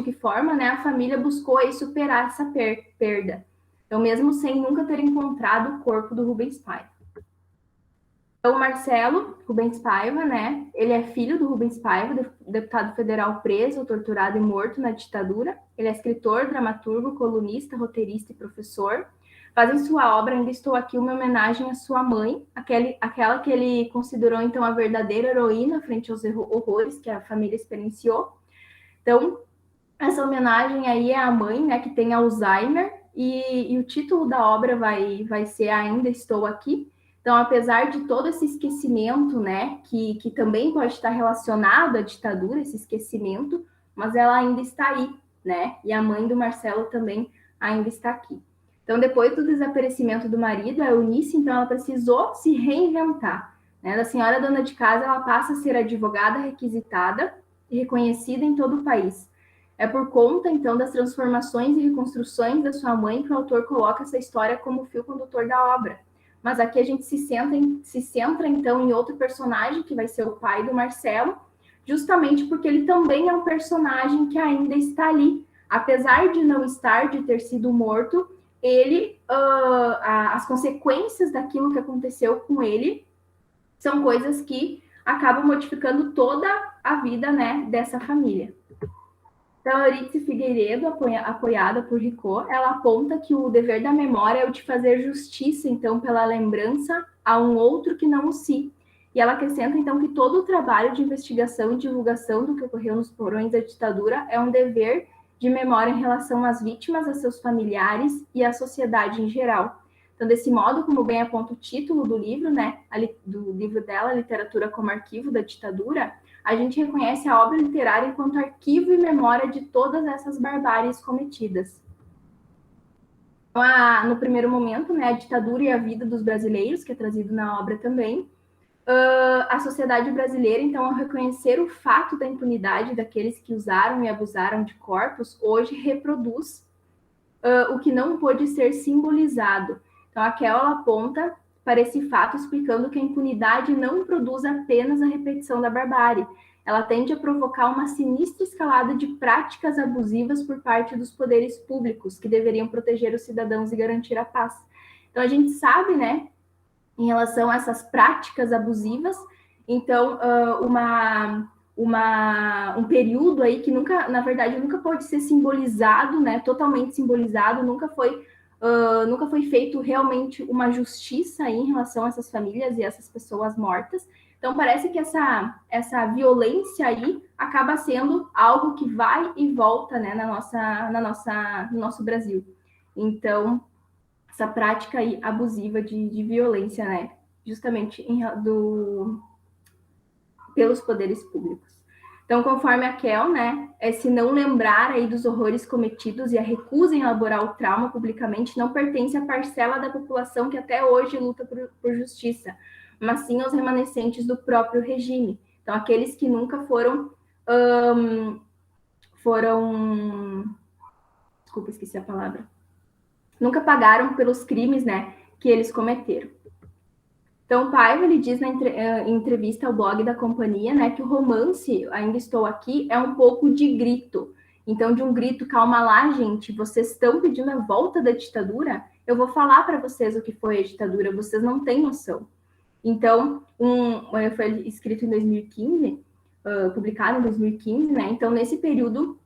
que forma, né, a família buscou aí superar essa perda. Então, mesmo sem nunca ter encontrado o corpo do Rubens Paiva. Então, o Marcelo Rubens Paiva, né, ele é filho do Rubens Paiva, deputado federal preso, torturado e morto na ditadura. Ele é escritor, dramaturgo, colunista, roteirista e professor. Faz em sua obra Ainda Estou Aqui uma homenagem à sua mãe, aquela que ele considerou, então, a verdadeira heroína frente aos horrores que a família experienciou. Então, essa homenagem aí é à mãe, né, que tem Alzheimer, e o título da obra vai ser Ainda Estou Aqui. Então, apesar de todo esse esquecimento, né, que também pode estar relacionado à ditadura, esse esquecimento, mas ela ainda está aí, né, e a mãe do Marcelo também ainda está aqui. Então, depois do desaparecimento do marido, a Eunice, então, ela precisou se reinventar, né, da senhora dona de casa, ela passa a ser advogada requisitada e reconhecida em todo o país. É por conta, então, das transformações e reconstruções da sua mãe que o autor coloca essa história como fio condutor da obra. Mas aqui a gente se centra, então, em outro personagem, que vai ser o pai do Marcelo, justamente porque ele também é um personagem que ainda está ali. Apesar de não estar, de ter sido morto, ele, as consequências daquilo que aconteceu com ele são coisas que acabam modificando toda a vida, né, dessa família. Então, a Euridice Figueiredo, apoiada por Ricoeur, ela aponta que o dever da memória é o de fazer justiça, então, pela lembrança a um outro que não o si. E ela acrescenta, então, que todo o trabalho de investigação e divulgação do que ocorreu nos porões da ditadura é um dever de memória em relação às vítimas, a seus familiares e à sociedade em geral. Então, desse modo, como bem aponta o título do livro, né, do livro dela, Literatura como Arquivo da Ditadura, a gente reconhece a obra literária enquanto arquivo e memória de todas essas barbáries cometidas. Então, no primeiro momento, né, a ditadura e a vida dos brasileiros, que é trazido na obra também, a sociedade brasileira, então, ao reconhecer o fato da impunidade daqueles que usaram e abusaram de corpos, hoje reproduz o que não pôde ser simbolizado. Então, a Kell aponta para esse fato, explicando que a impunidade não produz apenas a repetição da barbárie. Ela tende a provocar uma sinistra escalada de práticas abusivas por parte dos poderes públicos, que deveriam proteger os cidadãos e garantir a paz. Então, a gente sabe, né, em relação a essas práticas abusivas, então, um período aí que nunca, na verdade, nunca pode ser simbolizado, né, totalmente simbolizado, nunca foi feito realmente uma justiça aí em relação a essas famílias e essas pessoas mortas. Então, parece que essa violência aí acaba sendo algo que vai e volta, né, no nosso Brasil. Então, essa prática aí abusiva de violência, né, justamente pelos poderes públicos. Então, conforme a Kel, né, se não lembrar aí dos horrores cometidos e a recusa em elaborar o trauma publicamente não pertence à parcela da população que até hoje luta por justiça, mas sim aos remanescentes do próprio regime. Então, aqueles que nunca desculpa, esqueci a palavra. Nunca pagaram pelos crimes, né, que eles cometeram. Então, o Paiva, ele diz em entrevista ao blog da companhia, né, que o romance Ainda Estou Aqui é um pouco de grito. Então, de um grito, calma lá, gente, vocês estão pedindo a volta da ditadura? Eu vou falar para vocês o que foi a ditadura, vocês não têm noção. Então, foi escrito em 2015, publicado em 2015, né, então, nesse período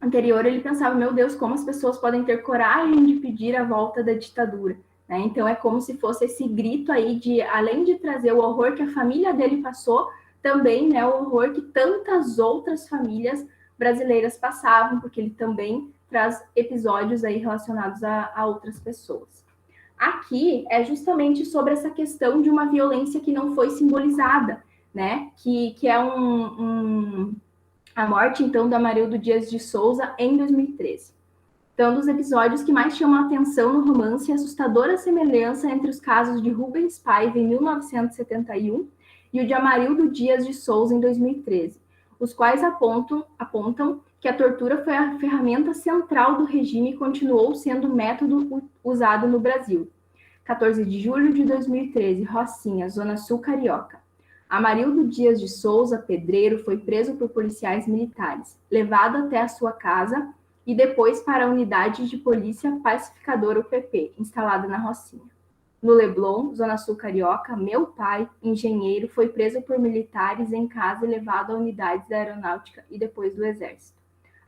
anterior, ele pensava, meu Deus, como as pessoas podem ter coragem de pedir a volta da ditadura? Né? Então, é como se fosse esse grito aí de, além de trazer o horror que a família dele passou, também, né, o horror que tantas outras famílias brasileiras passavam, porque ele também traz episódios aí relacionados a outras pessoas. Aqui é justamente sobre essa questão de uma violência que não foi simbolizada, né, que é a morte, então, do Amarildo Dias de Souza em 2013. Então, um dos episódios que mais chamam a atenção no romance é a assustadora semelhança entre os casos de Rubens Paiva, em 1971, e o de Amarildo Dias de Souza, em 2013, os quais apontam que a tortura foi a ferramenta central do regime e continuou sendo o método usado no Brasil. 14 de julho de 2013, Rocinha, Zona Sul Carioca. Amarildo Dias de Souza, pedreiro, foi preso por policiais militares, levado até a sua casa e depois para a unidade de polícia pacificadora UPP, instalada na Rocinha. No Leblon, Zona Sul Carioca, meu pai, engenheiro, foi preso por militares em casa e levado a unidades da aeronáutica e depois do exército.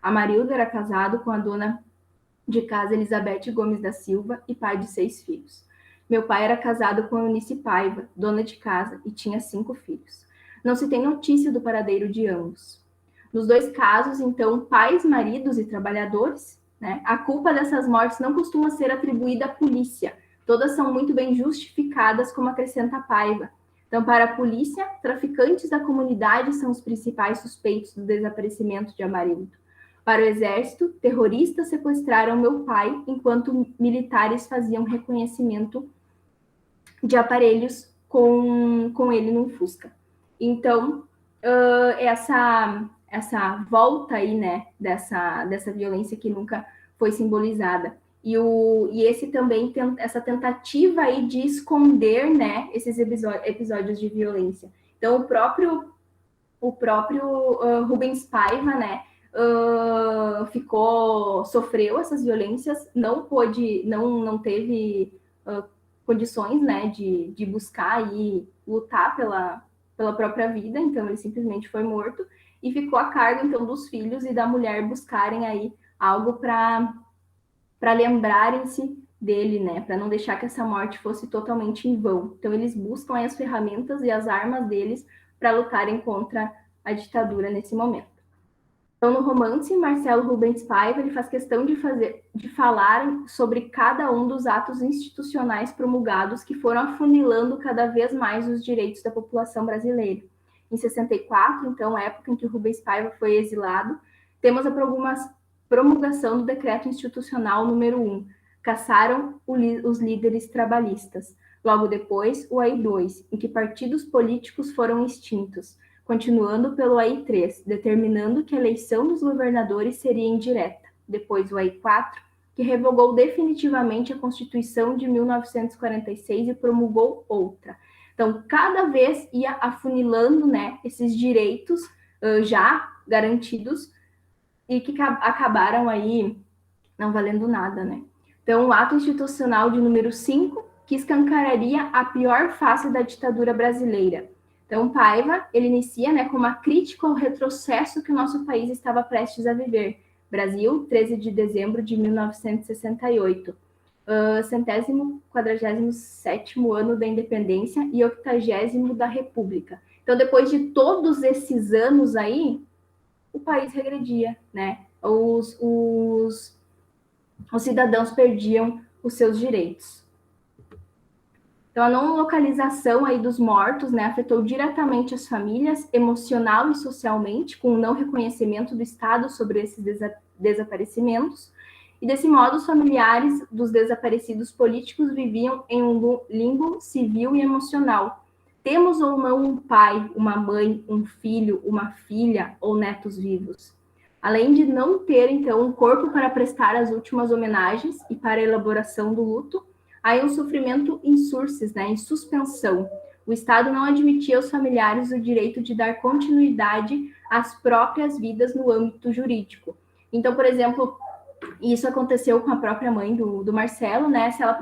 Amarildo era casado com a dona de casa Elizabeth Gomes da Silva e pai de 6 filhos. Meu pai era casado com Eunice Paiva, dona de casa, e tinha 5 filhos. Não se tem notícia do paradeiro de ambos. Nos 2 casos, então, pais, maridos e trabalhadores, né, a culpa dessas mortes não costuma ser atribuída à polícia. Todas são muito bem justificadas, como acrescenta Paiva. Então, para a polícia, traficantes da comunidade são os principais suspeitos do desaparecimento de Amarildo. Para o exército, terroristas sequestraram meu pai, enquanto militares faziam reconhecimento de aparelhos com ele no Fusca. Então, essa volta aí, né, dessa violência que nunca foi simbolizada. E esse também, essa tentativa aí de esconder, né, esses episódios de violência. Então, o próprio Rubens Paiva, né, sofreu essas violências, não teve condições, né, de buscar e lutar pela própria vida, então ele simplesmente foi morto e ficou a cargo, então, dos filhos e da mulher buscarem aí algo para lembrarem-se dele, né, para não deixar que essa morte fosse totalmente em vão. Então, eles buscam aí as ferramentas e as armas deles para lutarem contra a ditadura nesse momento. Então, no romance, Marcelo Rubens Paiva ele faz questão de falar sobre cada um dos atos institucionais promulgados que foram afunilando cada vez mais os direitos da população brasileira. Em 64, então, época em que o Rubens Paiva foi exilado, temos a promulgação do Decreto Institucional número 1, caçaram os líderes trabalhistas. Logo depois, o AI-2, em que partidos políticos foram extintos, continuando pelo AI-3, determinando que a eleição dos governadores seria indireta. Depois o AI-4, que revogou definitivamente a Constituição de 1946 e promulgou outra. Então, cada vez ia afunilando, né, esses direitos já garantidos e que acabaram aí não valendo nada, né? Então, o ato institucional de número 5, que escancararia a pior face da ditadura brasileira. Então, Paiva, ele inicia, né, com uma crítica ao retrocesso que o nosso país estava prestes a viver. Brasil, 13 de dezembro de 1968. Centésimo, 47º ano da independência e 80º da República. Então, depois de todos esses anos aí, o país regredia, né? Os cidadãos perdiam os seus direitos. Então, a não localização aí dos mortos, né, afetou diretamente as famílias, emocional e socialmente, com o não reconhecimento do Estado sobre esses desaparecimentos. E, desse modo, os familiares dos desaparecidos políticos viviam em um limbo civil e emocional. Temos ou não um pai, uma mãe, um filho, uma filha ou netos vivos? Além de não ter, então, um corpo para prestar as últimas homenagens e para a elaboração do luto, há um sofrimento em sursis, né, em suspensão. O Estado não admitia aos familiares o direito de dar continuidade às próprias vidas no âmbito jurídico. Então, por exemplo, isso aconteceu com a própria mãe do Marcelo, né? Se ela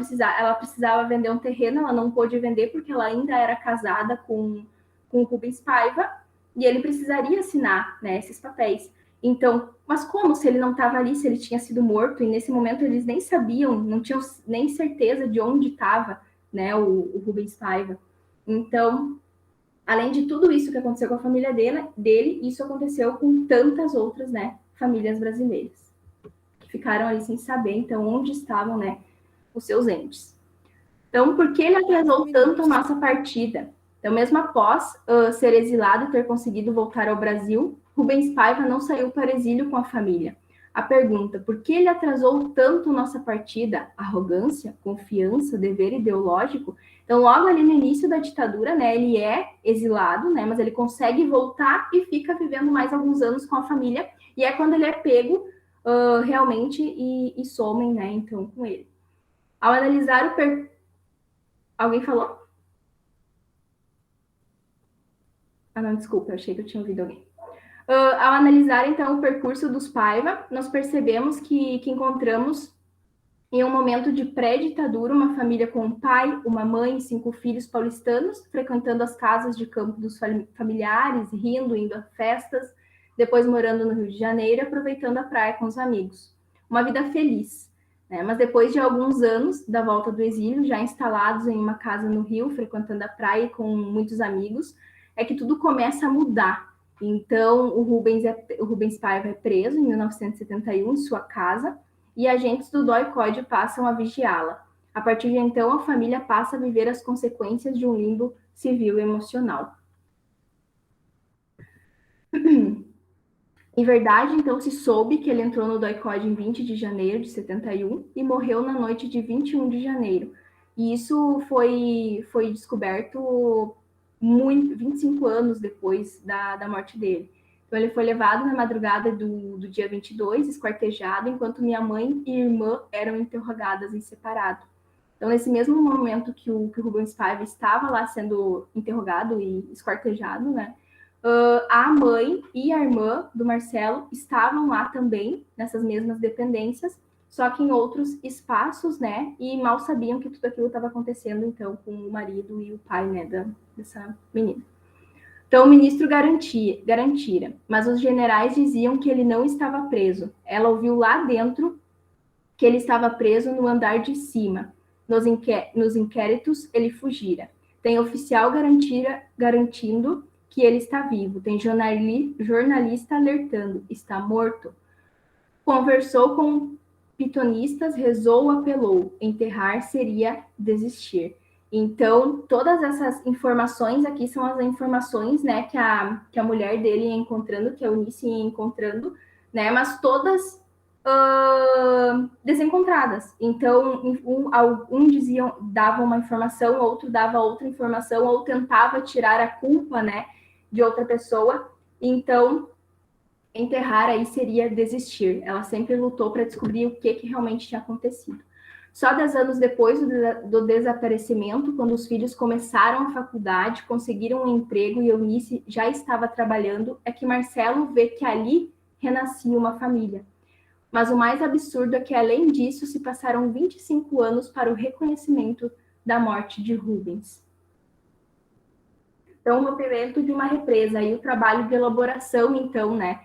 precisava vender um terreno, ela não pôde vender porque ela ainda era casada com o Rubens Paiva e ele precisaria assinar, né, esses papéis. Então, mas como se ele não estava ali, se ele tinha sido morto, e nesse momento eles nem sabiam, não tinham nem certeza de onde estava, né, o Rubens Paiva. Então, além de tudo isso que aconteceu com a família dele, isso aconteceu com tantas outras, né, famílias brasileiras, que ficaram ali sem saber, então, onde estavam, né, os seus entes. Então, por que ele atrasou tanto a nossa partida? Então, mesmo após ser exilado e ter conseguido voltar ao Brasil, Rubens Paiva não saiu para exílio com a família. A pergunta, por que ele atrasou tanto nossa partida? Arrogância, confiança, dever ideológico? Então, logo ali no início da ditadura, né, ele é exilado, né, mas ele consegue voltar e fica vivendo mais alguns anos com a família, e é quando ele é pego realmente e somem, né, então, com ele. Ao analisar Alguém falou? Ah, não, desculpa, eu achei que eu tinha ouvido alguém. Ao analisar, então, o percurso dos Paiva, nós percebemos que encontramos, em um momento de pré-ditadura, uma família com um pai, uma mãe e 5 filhos paulistanos, frequentando as casas de campo dos familiares, rindo, indo a festas, depois morando no Rio de Janeiro, aproveitando a praia com os amigos. Uma vida feliz, né? Mas depois de alguns anos da volta do exílio, já instalados em uma casa no Rio, frequentando a praia com muitos amigos, é que tudo começa a mudar. Então, o Rubens Paiva é preso em 1971 em sua casa e agentes do DOI-CODE passam a vigiá-la. A partir de então, a família passa a viver as consequências de um limbo civil e emocional. Em verdade, então, se soube que ele entrou no DOI-CODE em 20 de janeiro de 71 e morreu na noite de 21 de janeiro. E isso foi descoberto 25 anos depois da morte dele. Então, ele foi levado na madrugada do dia 22, esquartejado, enquanto minha mãe e irmã eram interrogadas em separado. Então, nesse mesmo momento que o Rubens Paiva estava lá sendo interrogado e esquartejado, né, a mãe e a irmã do Marcelo estavam lá também, nessas mesmas dependências, só que em outros espaços, né, e mal sabiam que tudo aquilo estava acontecendo, então, com o marido e o pai, né, dessa menina. Então, o ministro garantira, mas os generais diziam que ele não estava preso. Ela ouviu lá dentro que ele estava preso no andar de cima. Nos inquéritos, ele fugira. Tem oficial garantindo que ele está vivo. Tem jornalista alertando, está morto. Conversou com pitonistas, rezou, apelou. Enterrar seria desistir. Então, todas essas informações aqui são as informações, né, que a mulher dele ia encontrando, que a Eunice ia encontrando, né, mas todas desencontradas. Então, dava uma informação, outro dava outra informação, ou tentava tirar a culpa, né, de outra pessoa. Então, enterrar aí seria desistir. Ela sempre lutou para descobrir o que realmente tinha acontecido. Só 10 anos depois do desaparecimento, quando os filhos começaram a faculdade, conseguiram um emprego e Eunice já estava trabalhando, é que Marcelo vê que ali renascia uma família. Mas o mais absurdo é que, além disso, se passaram 25 anos para o reconhecimento da morte de Rubens. Então, o rompimento de uma represa e o trabalho de elaboração, então, né,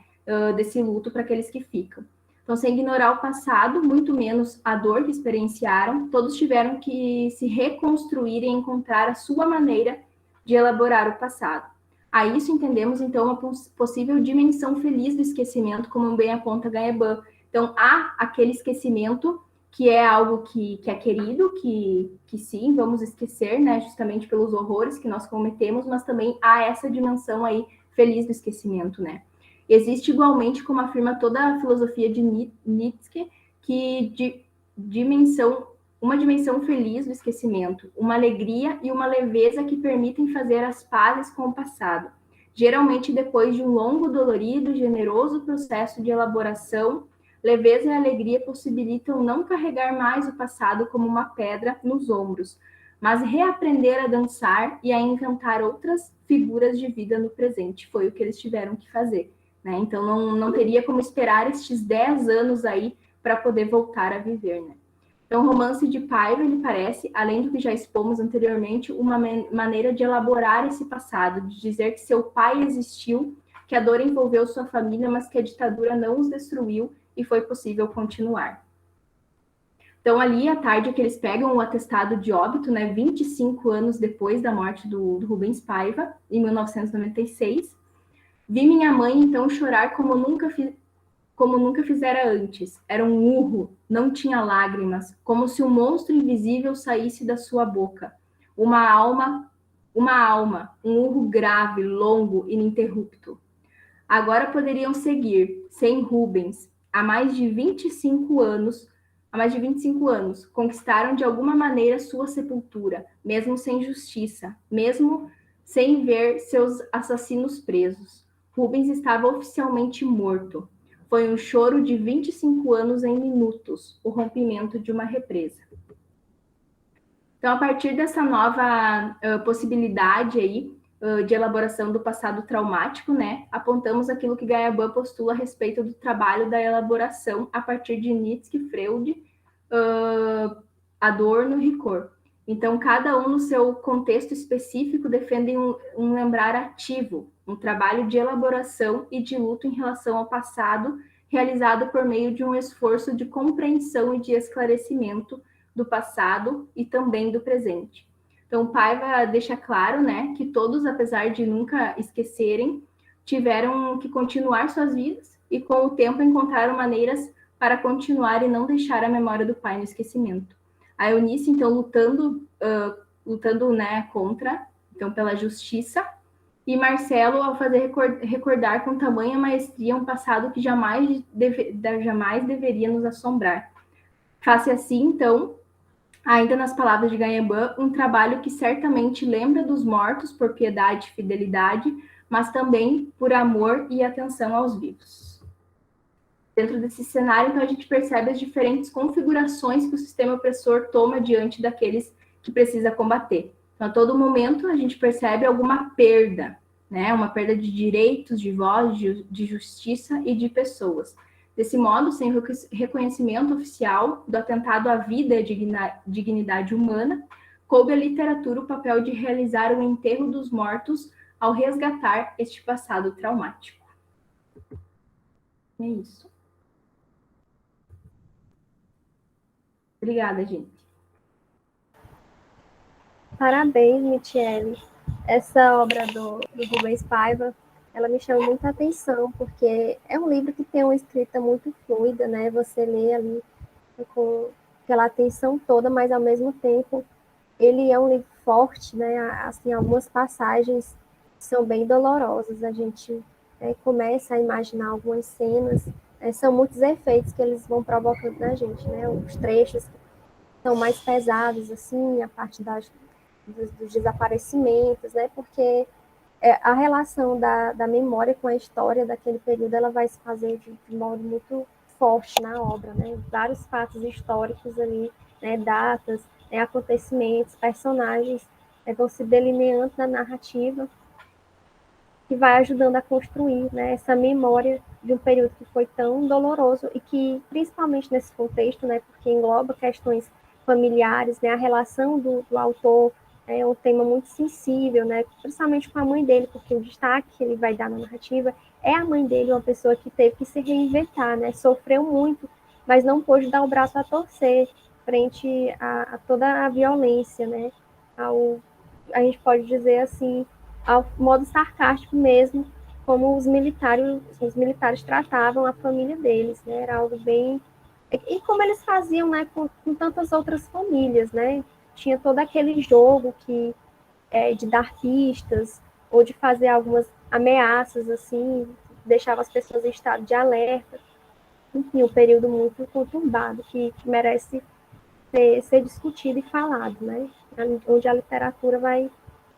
desse luto para aqueles que ficam. Então, sem ignorar o passado, muito menos a dor que experienciaram, todos tiveram que se reconstruir e encontrar a sua maneira de elaborar o passado. A isso entendemos, então, a possível dimensão feliz do esquecimento, como bem aponta Gaeban. Então, há aquele esquecimento que é algo que é querido, que sim, vamos esquecer, né, justamente pelos horrores que nós cometemos, mas também há essa dimensão aí feliz do esquecimento, né. Existe igualmente, como afirma toda a filosofia de Nietzsche, que uma dimensão feliz do esquecimento, uma alegria e uma leveza que permitem fazer as pazes com o passado, geralmente depois de um longo, dolorido, generoso processo de elaboração. Leveza e alegria possibilitam não carregar mais o passado como uma pedra nos ombros, mas reaprender a dançar e a encantar outras figuras de vida no presente. Foi o que eles tiveram que fazer, né? Então, não teria como esperar estes 10 anos aí para poder voltar a viver, né? Então, o romance de Paiva, ele parece, além do que já expomos anteriormente, uma maneira de elaborar esse passado, de dizer que seu pai existiu, que a dor envolveu sua família, mas que a ditadura não os destruiu e foi possível continuar. Então, ali, à tarde, que eles pegam o atestado de óbito, né, 25 anos depois da morte do Rubens Paiva, em 1996, vi minha mãe, então, chorar como nunca fizera antes. Era um urro, não tinha lágrimas, como se um monstro invisível saísse da sua boca. Uma alma, um urro grave, longo, ininterrupto. Agora poderiam seguir, sem Rubens, há mais de 25 anos, conquistaram de alguma maneira sua sepultura, mesmo sem justiça, mesmo sem ver seus assassinos presos. Rubens estava oficialmente morto. Foi um choro de 25 anos em minutos, o rompimento de uma represa. Então, a partir dessa nova possibilidade aí, de elaboração do passado traumático, né, apontamos aquilo que Gaeban postula a respeito do trabalho da elaboração a partir de Nietzsche, Freud, Adorno e Ricoeur. Então, cada um no seu contexto específico defendem um lembrar ativo, um trabalho de elaboração e de luto em relação ao passado, realizado por meio de um esforço de compreensão e de esclarecimento do passado e também do presente. Então, Paiva deixa claro, né, que todos, apesar de nunca esquecerem, tiveram que continuar suas vidas e, com o tempo, encontraram maneiras para continuar e não deixar a memória do pai no esquecimento. A Eunice, então, lutando, né, contra, então, pela justiça, e Marcelo, ao fazer recordar com tamanha maestria um passado que jamais deveria nos assombrar. Face assim, então, ainda nas palavras de Gaeban, um trabalho que certamente lembra dos mortos por piedade e fidelidade, mas também por amor e atenção aos vivos. Dentro desse cenário, então, a gente percebe as diferentes configurações que o sistema opressor toma diante daqueles que precisa combater. Então, a todo momento, a gente percebe alguma perda, né? Uma perda de direitos, de voz, de justiça e de pessoas. Desse modo, sem reconhecimento oficial do atentado à vida e à dignidade humana, coube à literatura o papel de realizar o enterro dos mortos ao resgatar este passado traumático. É isso. Obrigada, gente. Parabéns, Michele. Essa obra do Rubens Paiva, ela me chama muita atenção, porque é um livro que tem uma escrita muito fluida, né? Você lê ali com aquela atenção toda, mas ao mesmo tempo ele é um livro forte, né? Assim, algumas passagens são bem dolorosas. A gente começa a imaginar algumas cenas, são muitos efeitos que eles vão provocando na gente, né? Os trechos são mais pesados, assim, a parte dos desaparecimentos, né? Porque a relação da memória com a história daquele período, ela vai se fazer de modo muito forte na obra, né? Vários fatos históricos ali, né? Datas, acontecimentos, personagens vão se delineando na narrativa, que vai ajudando a construir, né, essa memória de um período que foi tão doloroso e que, principalmente nesse contexto, né, porque engloba questões familiares, né, a relação do autor é um tema muito sensível, né? Principalmente com a mãe dele, porque o destaque que ele vai dar na narrativa é a mãe dele, uma pessoa que teve que se reinventar, né? Sofreu muito, mas não pôde dar o braço a torcer frente a toda a violência, né? A gente pode dizer assim, ao modo sarcástico mesmo, como os militares tratavam a família deles, né? Era algo bem... E como eles faziam, né, com tantas outras famílias, né? Tinha todo aquele jogo de dar pistas ou de fazer algumas ameaças, assim, deixava as pessoas em estado de alerta. Enfim, um período muito conturbado que merece ser discutido e falado, né? Onde a literatura vai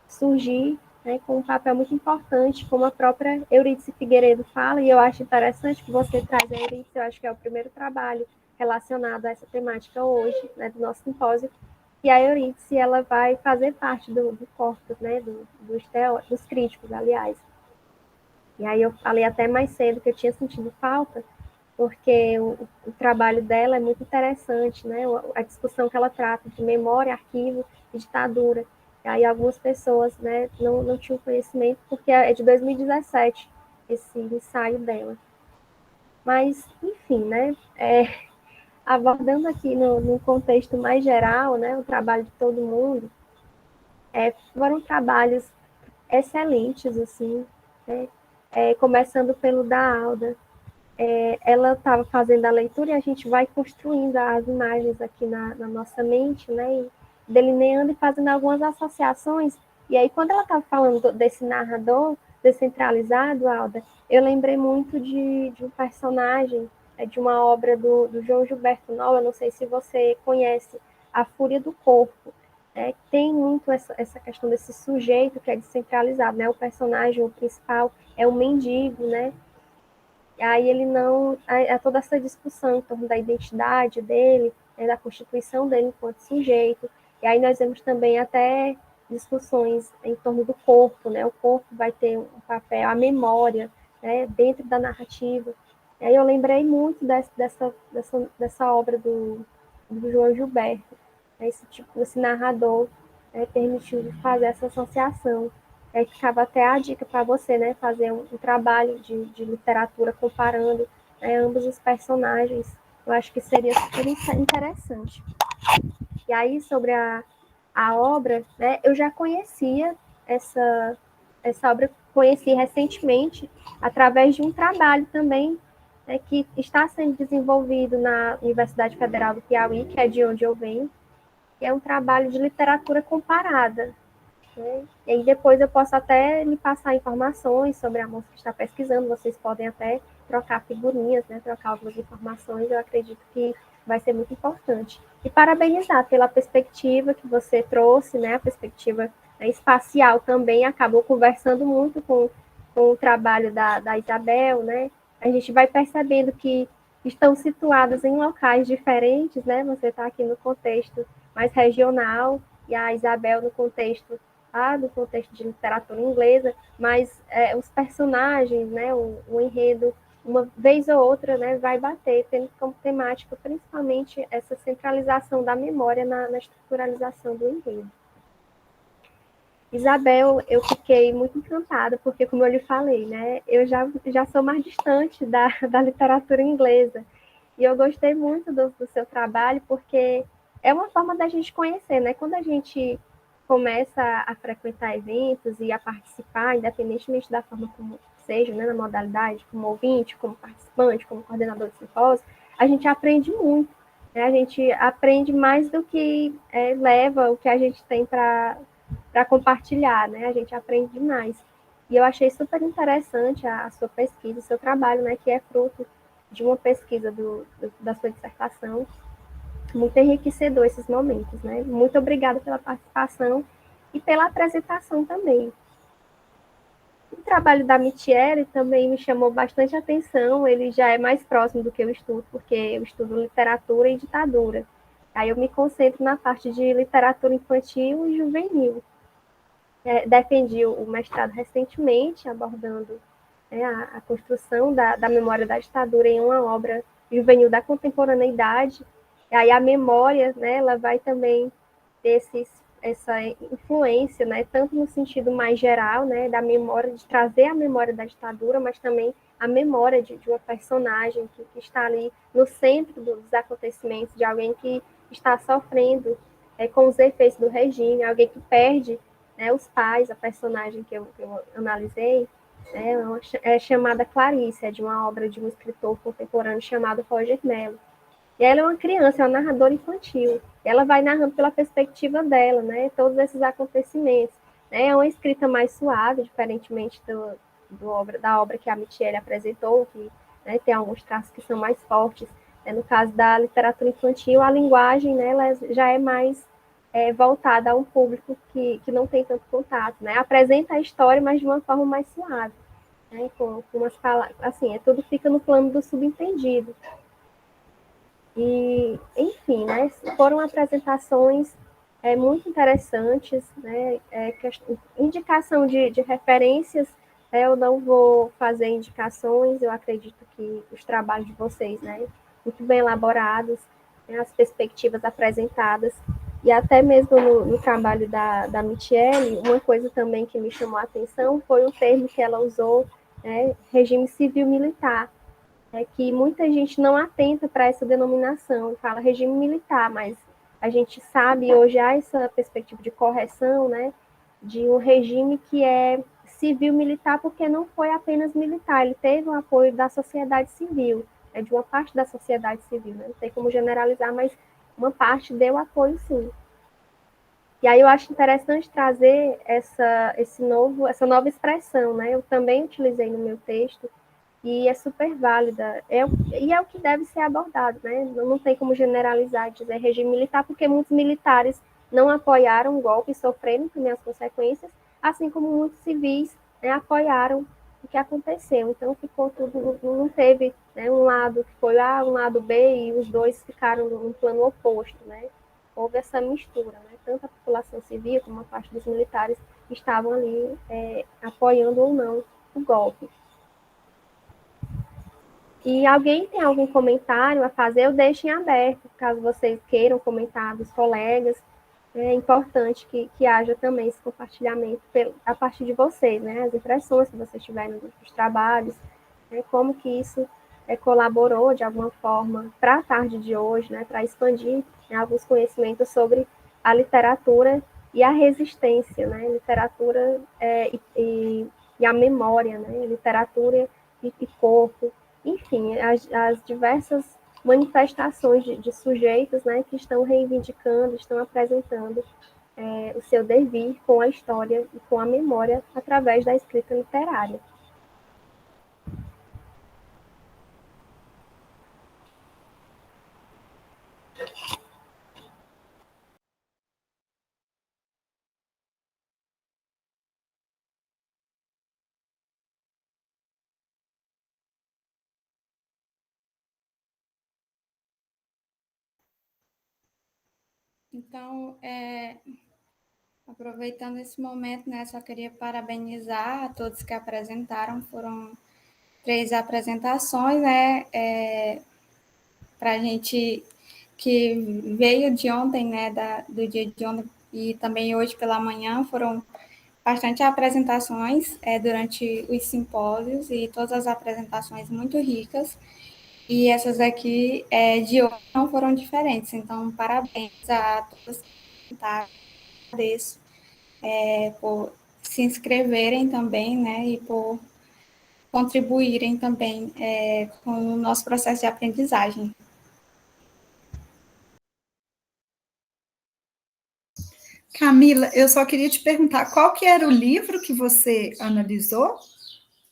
surgir, né, com um papel muito importante, como a própria Eurídice Figueiredo fala, e eu acho interessante que você traz a Eurídice, eu acho que é o primeiro trabalho relacionado a essa temática hoje, né, do nosso simpósio, e a Eurídice, ela vai fazer parte do corpus, né, dos críticos, aliás. E aí eu falei até mais cedo que eu tinha sentido falta, porque o trabalho dela é muito interessante, né? A discussão que ela trata de memória, arquivo e ditadura. E aí algumas pessoas, né, não tinham conhecimento, porque é de 2017 esse ensaio dela. Mas, enfim, né, abordando aqui no contexto mais geral, né, o trabalho de todo mundo, foram trabalhos excelentes, assim, né? Começando pelo da Alda. Ela estava fazendo a leitura e a gente vai construindo as imagens aqui na nossa mente, né, e delineando e fazendo algumas associações. E aí, quando ela estava falando desse narrador descentralizado, Alda, eu lembrei muito de um personagem, de uma obra do João Gilberto Noll, eu não sei se você conhece, A Fúria do Corpo. Tem muito essa questão desse sujeito que é descentralizado, né? O personagem, o principal, é o mendigo, né? E aí ele não... toda essa discussão em torno da identidade dele, né, da constituição dele enquanto sujeito. E aí nós vemos também até discussões em torno do corpo, né? O corpo vai ter um papel, a memória, né, dentro da narrativa. E aí eu lembrei muito dessa obra do João Gilberto, né, esse narrador, né, permitiu fazer essa associação. Ficava até a dica para você, né, fazer um trabalho de literatura comparando, né, ambos os personagens. Eu acho que seria super interessante. E aí, sobre a obra, né, eu já conhecia essa obra, conheci recentemente através de um trabalho também, né, que está sendo desenvolvido na Universidade Federal do Piauí, que é de onde eu venho, que é um trabalho de literatura comparada. Né? E aí depois eu posso até lhe passar informações sobre a moça que está pesquisando, vocês podem até trocar figurinhas, né? Trocar algumas informações, eu acredito que vai ser muito importante. E parabenizar pela perspectiva que você trouxe, né? A perspectiva, né, espacial também, acabou conversando muito com o trabalho da Isabel, né? A gente vai percebendo que estão situadas em locais diferentes, né? Você está aqui no contexto mais regional, e a Isabel no contexto do contexto de literatura inglesa, mas os personagens, né, o enredo, uma vez ou outra, né, vai bater, tendo como temática principalmente essa centralização da memória na estruturalização do enredo. Isabel, eu fiquei muito encantada, porque, como eu lhe falei, né, eu já sou mais distante da literatura inglesa, e eu gostei muito do seu trabalho, porque é uma forma da gente conhecer, né? Quando a gente começa a frequentar eventos e a participar, independentemente da forma como seja, né, na modalidade, como ouvinte, como participante, como coordenador de simpósio, a gente aprende muito, né? A gente aprende mais do que leva o que a gente tem para compartilhar, né? A gente aprende demais. E eu achei super interessante a sua pesquisa, o seu trabalho, né, que é fruto de uma pesquisa da sua dissertação. Muito enriquecedor esses momentos, né? Muito obrigada pela participação e pela apresentação também. O trabalho da Michiele também me chamou bastante atenção, ele já é mais próximo do que eu estudo, porque eu estudo literatura e ditadura. Aí eu me concentro na parte de literatura infantil e juvenil. Defendi o mestrado recentemente, abordando, né, a construção da memória da ditadura em uma obra juvenil da contemporaneidade. E aí a memória, né, ela vai também ter essa influência, né, tanto no sentido mais geral, né, da memória, de trazer a memória da ditadura, mas também a memória de uma personagem que está ali no centro dos acontecimentos, de alguém que está sofrendo com os efeitos do regime, alguém que perde, né, os pais, a personagem que eu analisei, né, é chamada Clarice, é de uma obra de um escritor contemporâneo chamado Roger Mello. E ela é uma criança, é uma narradora infantil. Ela vai narrando pela perspectiva dela, né? Todos esses acontecimentos. Né? É uma escrita mais suave, diferentemente da obra que a Michele apresentou, que, né, tem alguns traços que são mais fortes. No caso da literatura infantil, a linguagem, né, ela já é mais voltada a um público que não tem tanto contato. Né? Apresenta a história, mas de uma forma mais suave. Né? Com umas palavras, assim, tudo fica no plano do subentendido. E, enfim, né, foram apresentações muito interessantes, né, indicação de referências, eu não vou fazer indicações, eu acredito que os trabalhos de vocês, né, muito bem elaborados, né, as perspectivas apresentadas, e até mesmo no trabalho da Michele, uma coisa também que me chamou a atenção foi o termo que ela usou, né, regime civil-militar, que muita gente não atenta para essa denominação, fala regime militar, mas a gente sabe hoje há essa perspectiva de correção, né, de um regime que é civil-militar, porque não foi apenas militar, ele teve o apoio da sociedade civil, de uma parte da sociedade civil, né? Não tem como generalizar, mas uma parte deu apoio, sim. E aí eu acho interessante trazer essa nova expressão, né? Eu também utilizei no meu texto, e é super válida, e é o que deve ser abordado, né? Não tem como generalizar e dizer regime militar, porque muitos militares não apoiaram o golpe e sofreram também as consequências, assim como muitos civis, né, apoiaram o que aconteceu. Então ficou tudo, não teve, né, um lado que foi A, um lado B, e os dois ficaram num plano oposto, né? Houve essa mistura, né? Tanto a população civil como a parte dos militares estavam ali apoiando ou não o golpe. E alguém tem algum comentário a fazer, eu deixo em aberto, caso vocês queiram comentar dos colegas. É importante que haja também esse compartilhamento a partir de vocês, né? As impressões que vocês tiverem dos trabalhos, né? Como que isso colaborou de alguma forma para a tarde de hoje, né? Para expandir, né, alguns conhecimentos sobre a literatura e a resistência, né? Literatura e a memória, né? Literatura e corpo, enfim, as diversas manifestações de sujeitos, né, que estão reivindicando, estão apresentando o seu devir com a história e com a memória através da escrita literária. Então, aproveitando esse momento, né, só queria parabenizar a todos que apresentaram, foram 3 apresentações, né, para a gente que veio de ontem, né, do dia de ontem e também hoje pela manhã, foram bastante apresentações durante os simpósios e todas as apresentações muito ricas, e essas aqui de hoje não foram diferentes, então parabéns a todos que apresentaram, agradeço por se inscreverem também, né, e por contribuírem também com o nosso processo de aprendizagem. Camila, eu só queria te perguntar, qual que era o livro que você analisou?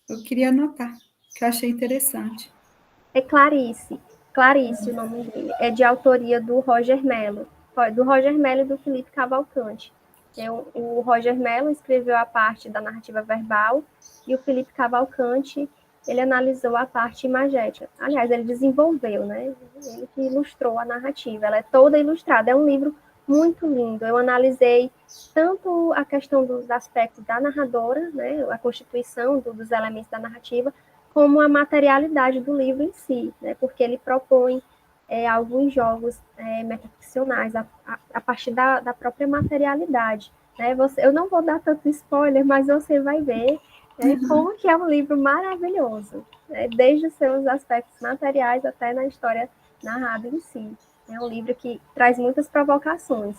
Eu queria anotar, que eu achei interessante. É Clarice o nome dele, é de autoria do Roger Mello e do Felipe Cavalcante. O Roger Mello escreveu a parte da narrativa verbal e o Felipe Cavalcante, ele analisou a parte imagética. Aliás, ele desenvolveu, né? Ele que ilustrou a narrativa, ela é toda ilustrada, é um livro muito lindo. Eu analisei tanto a questão dos aspectos da narradora, né, a constituição dos elementos da narrativa, como a materialidade do livro em si, né, porque ele propõe alguns jogos metaficcionais, a partir da própria materialidade. Né? Eu não vou dar tanto spoiler, mas você vai ver como que é um livro maravilhoso, né? Desde os seus aspectos materiais até na história narrada em si. É um livro que traz muitas provocações.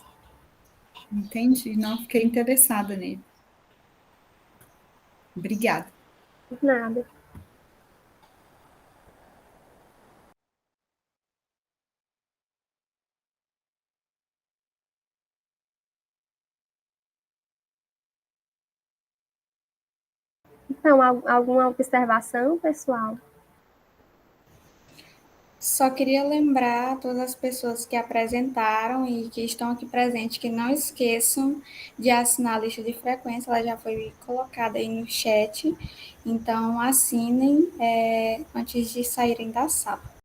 Entendi, não fiquei interessada nele. Obrigada. Por nada. Então, alguma observação, pessoal? Só queria lembrar a todas as pessoas que apresentaram e que estão aqui presentes que não esqueçam de assinar a lista de frequência, ela já foi colocada aí no chat, então assinem antes de saírem da sala.